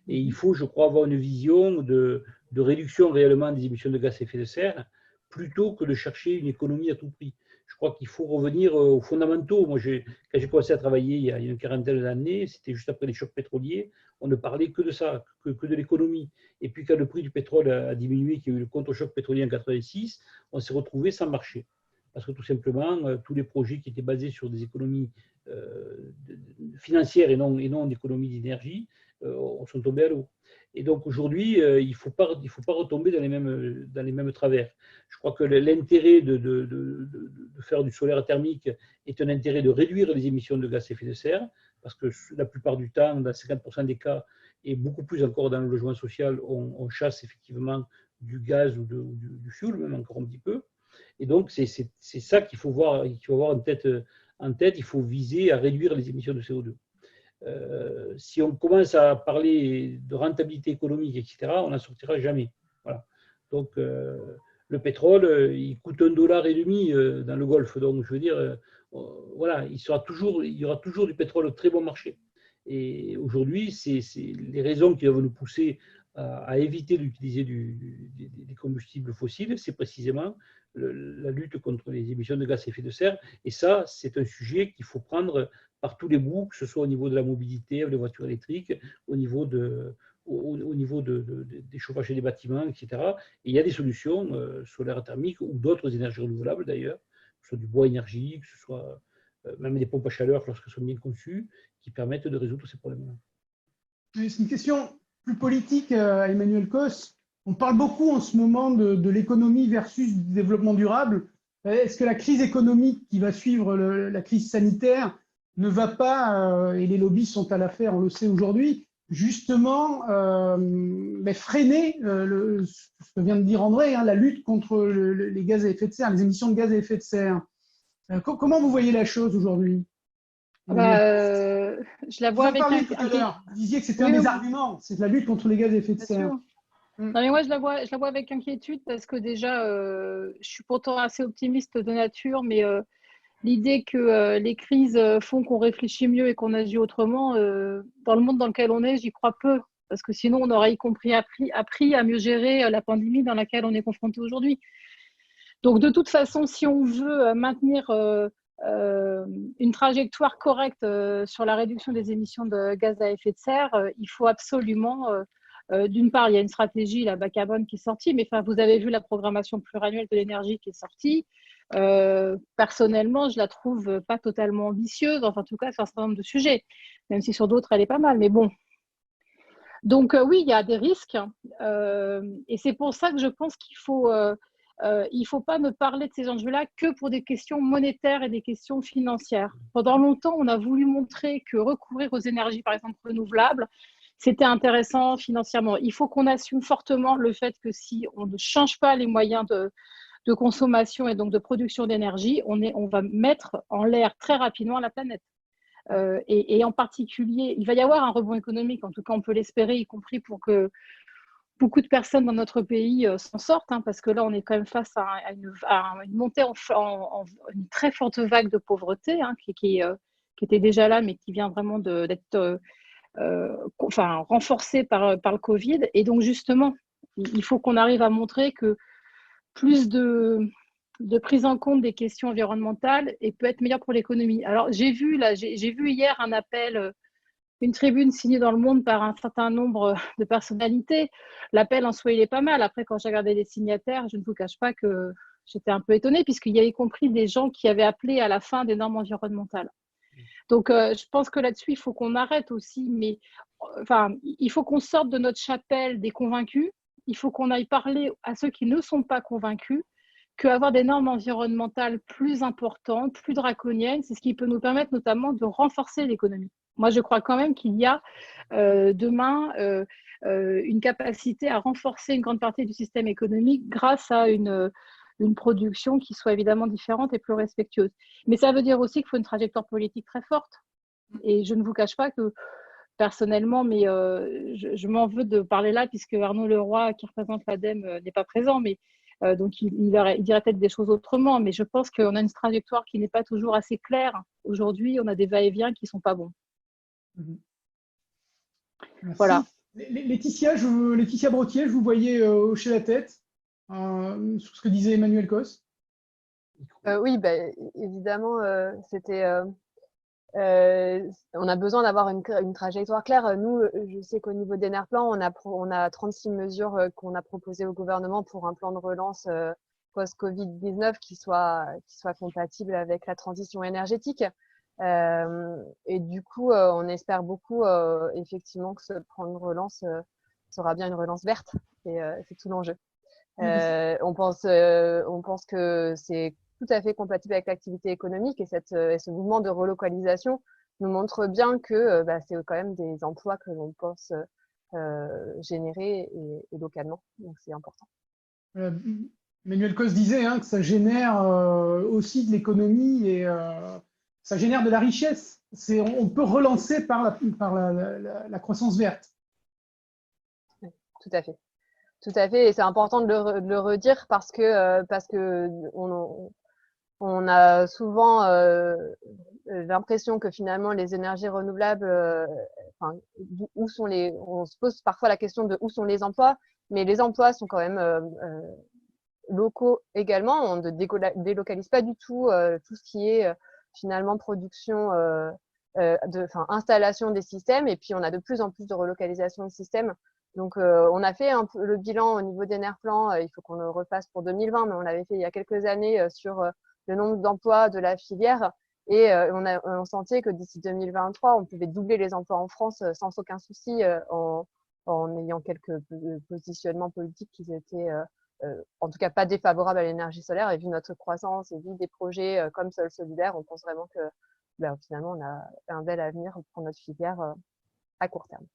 Et il faut, je crois, avoir une vision de réduction réellement des émissions de gaz à effet de serre plutôt que de chercher une économie à tout prix. Je crois qu'il faut revenir aux fondamentaux. Moi, quand j'ai commencé à travailler il y a une quarantaine d'années, c'était juste après les chocs pétroliers, on ne parlait que de ça, que de l'économie. Et puis quand le prix du pétrole a diminué, qu'il y a eu le contre-choc pétrolier en 86, on s'est retrouvé sans marché. Parce que tout simplement, tous les projets qui étaient basés sur des économies financières et non d'économies d'énergie sont tombés à l'eau. Et donc aujourd'hui, il ne faut pas retomber dans les mêmes travers. Je crois que l'intérêt de faire du solaire thermique est un intérêt de réduire les émissions de gaz à effet de serre, parce que la plupart du temps, dans 50% des cas, et beaucoup plus encore dans le logement social, on chasse effectivement du gaz ou du fioul, même encore un petit peu. Et donc, c'est ça qu'il faut avoir en tête. Il faut viser à réduire les émissions de CO2. Si on commence à parler de rentabilité économique, etc., on n'en sortira jamais. Voilà. Donc, le pétrole, il coûte $1,50 dans le Golfe. Donc, je veux dire, voilà, il y aura toujours du pétrole au très bon marché. Et aujourd'hui, c'est les raisons qui doivent nous pousser à éviter d'utiliser des combustibles fossiles, c'est précisément la lutte contre les émissions de gaz à effet de serre. Et ça, c'est un sujet qu'il faut prendre par tous les bouts, que ce soit au niveau de la mobilité, des voitures électriques, au niveau des chauffages des bâtiments, etc. Et il y a des solutions solaires thermiques ou d'autres énergies renouvelables d'ailleurs, que ce soit du bois énergie, que ce soit même des pompes à chaleur lorsqu'elles sont bien conçues, qui permettent de résoudre ces problèmes-là. C'est une question plus politique à Emmanuel Causse. On parle beaucoup en ce moment de l'économie versus du développement durable. Est-ce que la crise économique qui va suivre la crise sanitaire ne va pas, et les lobbies sont à l'affaire, on le sait aujourd'hui, justement freiner ce que vient de dire André, la lutte contre les gaz à effet de serre, les émissions de gaz à effet de serre. Comment vous voyez la chose aujourd'hui ? Je la vois avec tout à l'heure. Vous disiez que c'était un des arguments, c'est la lutte contre les gaz à effet de serre. Non, mais moi, je la vois avec inquiétude parce que déjà, je suis pourtant assez optimiste de nature, mais l'idée que les crises font qu'on réfléchit mieux et qu'on agit autrement, dans le monde dans lequel on est, j'y crois peu. Parce que sinon, on aurait y compris appris à mieux gérer la pandémie dans laquelle on est confronté aujourd'hui. Donc, de toute façon, si on veut maintenir une trajectoire correcte sur la réduction des émissions de gaz à effet de serre, il faut absolument, d'une part, il y a une stratégie, la bas carbone qui est sortie, mais vous avez vu la programmation pluriannuelle de l'énergie qui est sortie. Personnellement, je la trouve pas totalement ambitieuse, enfin en tout cas sur un certain nombre de sujets, même si sur d'autres elle est pas mal, mais bon. Donc oui, il y a des risques, et c'est pour ça que je pense qu'il faut pas ne parler de ces enjeux-là que pour des questions monétaires et des questions financières. Pendant longtemps, on a voulu montrer que recourir aux énergies, par exemple renouvelables, c'était intéressant financièrement. Il faut qu'on assume fortement le fait que si on ne change pas les moyens de consommation et donc de production d'énergie, on va mettre en l'air très rapidement la planète. Et en particulier, il va y avoir un rebond économique, en tout cas on peut l'espérer, y compris pour que beaucoup de personnes dans notre pays s'en sortent, parce que là on est quand même face à une montée en une très forte vague de pauvreté qui était déjà là, mais qui vient vraiment d'être renforcée par le Covid. Et donc justement, il faut qu'on arrive à montrer que plus de prise en compte des questions environnementales et peut être meilleur pour l'économie. Alors, j'ai vu hier un appel, une tribune signée dans Le Monde par un certain nombre de personnalités. L'appel en soi, il est pas mal. Après, quand j'ai regardé les signataires, je ne vous cache pas que j'étais un peu étonnée puisqu'il y avait compris des gens qui avaient appelé à la fin des normes environnementales. Donc, je pense que là-dessus, il faut qu'on arrête aussi, mais il faut qu'on sorte de notre chapelle des convaincus. Il faut qu'on aille parler à ceux qui ne sont pas convaincus, qu'avoir des normes environnementales plus importantes, plus draconiennes, c'est ce qui peut nous permettre notamment de renforcer l'économie. Moi, je crois quand même qu'il y a demain une capacité à renforcer une grande partie du système économique grâce à une production qui soit évidemment différente et plus respectueuse. Mais ça veut dire aussi qu'il faut une trajectoire politique très forte. Et je ne vous cache pas que personnellement, mais je m'en veux de parler là, puisque Arnaud Leroy, qui représente l'ADEME, n'est pas présent, mais donc il dirait peut-être des choses autrement, mais je pense qu'on a une trajectoire qui n'est pas toujours assez claire. Aujourd'hui, on a des va-et-vient qui ne sont pas bons. Merci. Voilà. Laetitia Brottier, je vous voyais hocher la tête sur ce que disait Emmanuel Cos. Oui, évidemment, on a besoin d'avoir une trajectoire claire. Nous, je sais qu'au niveau d'Enerplan, on a 36 mesures qu'on a proposées au gouvernement pour un plan de relance post-Covid-19 qui soit compatible avec la transition énergétique. Et du coup, on espère beaucoup effectivement que ce plan de relance sera bien une relance verte. Et c'est tout l'enjeu. On pense que c'est tout à fait compatible avec l'activité économique et ce mouvement de relocalisation nous montre bien que c'est quand même des emplois que l'on pense générer et localement. Donc c'est important. Emmanuel Cos disait que ça génère aussi de l'économie et ça génère de la richesse. On peut relancer par la croissance verte. Oui, tout à fait. Tout à fait, et c'est important de le redire parce que on a souvent l'impression que finalement les énergies renouvelables, on se pose parfois la question de où sont les emplois, mais les emplois sont quand même locaux également. On ne délocalise pas du tout tout ce qui est finalement production, installation des systèmes, et puis on a de plus en plus de relocalisation de systèmes. Donc, on a fait un peu le bilan au niveau d'Enerplan. Il faut qu'on le refasse pour 2020, mais on l'avait fait il y a quelques années sur le nombre d'emplois de la filière. Et on sentait que d'ici 2023, on pouvait doubler les emplois en France sans aucun souci en ayant quelques positionnements politiques qui étaient en tout cas pas défavorables à l'énergie solaire. Et vu notre croissance et vu des projets comme Sol Solidaire, on pense vraiment que finalement, on a un bel avenir pour notre filière à court terme.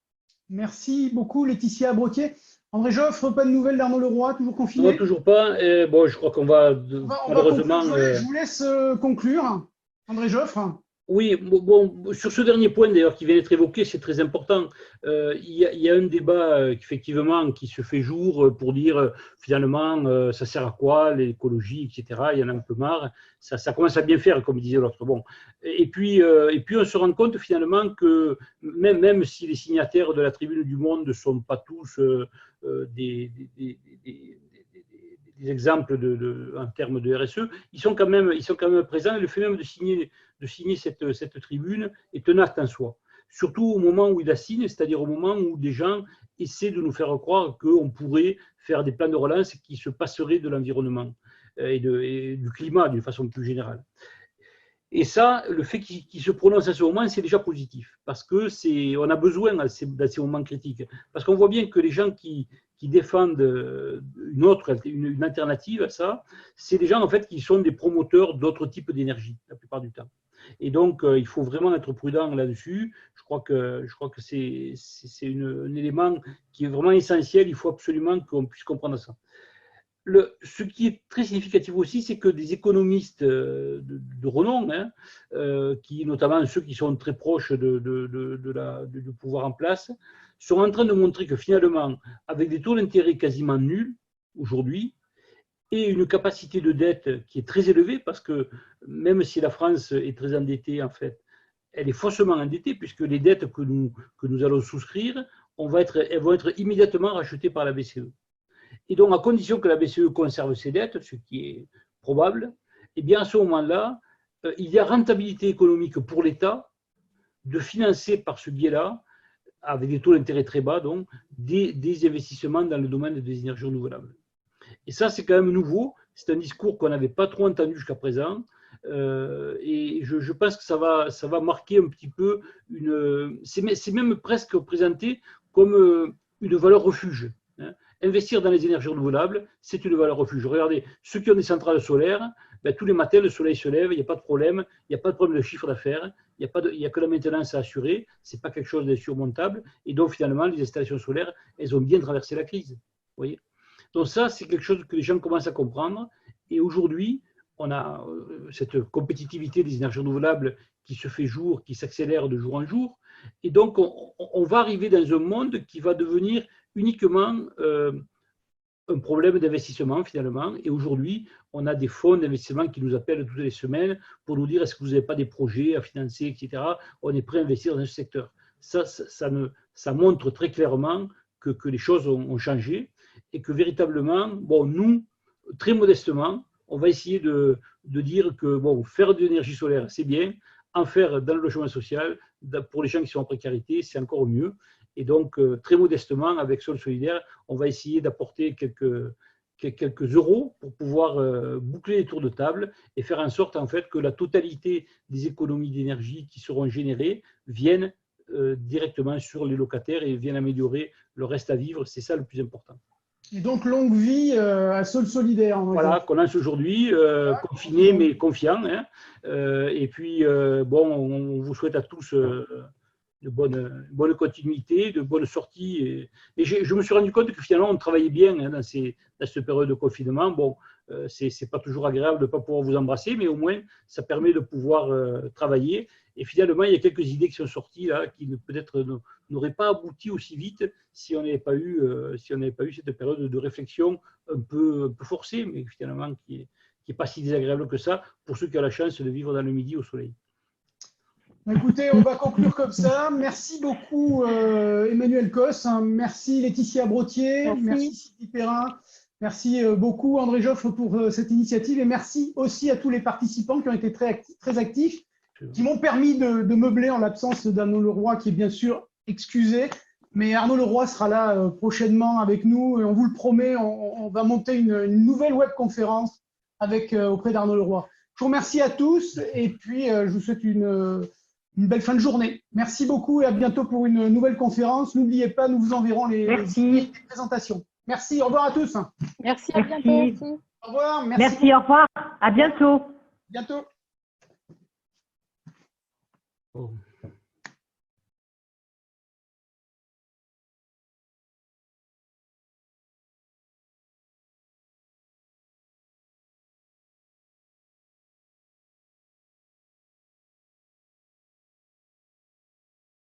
Merci beaucoup, Laetitia Brottier. André Joffre, pas de nouvelles d'Arnaud Leroy, toujours confiné? Non, toujours pas. Je crois qu'on va malheureusement. Je vous laisse conclure. André Joffre. Oui, sur ce dernier point d'ailleurs qui vient d'être évoqué, c'est très important. Il y a un débat effectivement qui se fait jour pour dire finalement ça sert à quoi l'écologie, etc. Il y en a un peu marre. Ça commence à bien faire, comme disait l'autre. Bon, et puis on se rend compte finalement que même si les signataires de la Tribune du Monde ne sont pas tous des exemples en termes de RSE, ils sont quand même présents. Et le fait même de signer cette tribune est un acte en soi. Surtout au moment où il la signe, c'est-à-dire au moment où des gens essaient de nous faire croire qu'on pourrait faire des plans de relance qui se passeraient de l'environnement et du climat d'une façon plus générale. Et ça, le fait qu'il se prononce à ce moment, c'est déjà positif, parce que on a besoin dans ces moments critiques, parce qu'on voit bien que les gens qui défendent une alternative à ça, c'est des gens en fait qui sont des promoteurs d'autres types d'énergie la plupart du temps. Et donc il faut vraiment être prudent là-dessus. Je crois que c'est un élément qui est vraiment essentiel. Il faut absolument qu'on puisse comprendre ça. Ce qui est très significatif aussi, c'est que des économistes de renom, qui, notamment ceux qui sont très proches du pouvoir en place, sont en train de montrer que finalement, avec des taux d'intérêt quasiment nuls aujourd'hui, et une capacité de dette qui est très élevée, parce que même si la France est très endettée, en fait, elle est faussement endettée, puisque les dettes que nous allons souscrire, elles vont être immédiatement rachetées par la BCE. Et donc, à condition que la BCE conserve ses dettes, ce qui est probable, eh bien, à ce moment-là, il y a rentabilité économique pour l'État de financer par ce biais-là, avec des taux d'intérêt très bas, donc, des investissements dans le domaine des énergies renouvelables. Et ça, c'est quand même nouveau. C'est un discours qu'on n'avait pas trop entendu jusqu'à présent. Et je pense que ça va marquer un petit peu c'est même presque présenté comme une valeur refuge. Investir dans les énergies renouvelables, c'est une valeur refuge. Regardez, ceux qui ont des centrales solaires, tous les matins, le soleil se lève, il n'y a pas de problème, il n'y a pas de problème de chiffre d'affaires, il n'y a que la maintenance à assurer, ce n'est pas quelque chose d'insurmontable. Et donc, finalement, les installations solaires, elles ont bien traversé la crise. Vous voyez ? Donc ça, c'est quelque chose que les gens commencent à comprendre. Et aujourd'hui, on a cette compétitivité des énergies renouvelables qui se fait jour, qui s'accélère de jour en jour. Et donc, on va arriver dans un monde qui va devenir uniquement un problème d'investissement finalement. Et aujourd'hui, on a des fonds d'investissement qui nous appellent toutes les semaines pour nous dire est-ce que vous n'avez pas des projets à financer, etc. On est prêt à investir dans ce secteur. Ça montre très clairement que les choses ont changé et que véritablement, bon, nous, très modestement, on va essayer de dire que bon, faire de l'énergie solaire, c'est bien, en faire dans le logement social, pour les gens qui sont en précarité, c'est encore mieux. Et donc, très modestement, avec Sol Solidaire, on va essayer d'apporter quelques euros pour pouvoir boucler les tours de table et faire en sorte en fait que la totalité des économies d'énergie qui seront générées viennent directement sur les locataires et viennent améliorer le reste à vivre. C'est ça le plus important. Et donc, longue vie à Sol Solidaire. Voilà, qu'on lance aujourd'hui, confiné mais confiant. Hein. Et puis, bon, on vous souhaite à tous de bonne continuité, de bonnes sorties. Et je me suis rendu compte que finalement, on travaillait bien hein, dans cette période de confinement. Bon, c'est pas toujours agréable de ne pas pouvoir vous embrasser, mais au moins, ça permet de pouvoir travailler. Et finalement, il y a quelques idées qui sont sorties là, qui peut-être n'auraient pas abouti aussi vite si on n'avait pas eu cette période de réflexion un peu forcée, mais finalement qui est pas si désagréable que ça pour ceux qui ont la chance de vivre dans le Midi au soleil. Écoutez, on va conclure comme ça. Merci beaucoup Emmanuel Cos, merci Laetitia Brottier, merci Sylvie Perrin, merci beaucoup André Joffre pour cette initiative et merci aussi à tous les participants qui ont été très actifs, qui m'ont permis de meubler en l'absence d'Arnaud Leroy qui est bien sûr excusé, mais Arnaud Leroy sera là prochainement avec nous et on vous le promet, on va monter une nouvelle webconférence auprès d'Arnaud Leroy. Je vous remercie à tous et puis je vous souhaite une belle fin de journée. Merci beaucoup et à bientôt pour une nouvelle conférence. N'oubliez pas, nous vous enverrons les présentations. Merci, au revoir à tous. Merci, à bientôt. Aussi. Au revoir. Merci, au revoir. À bientôt. Bientôt. Oh.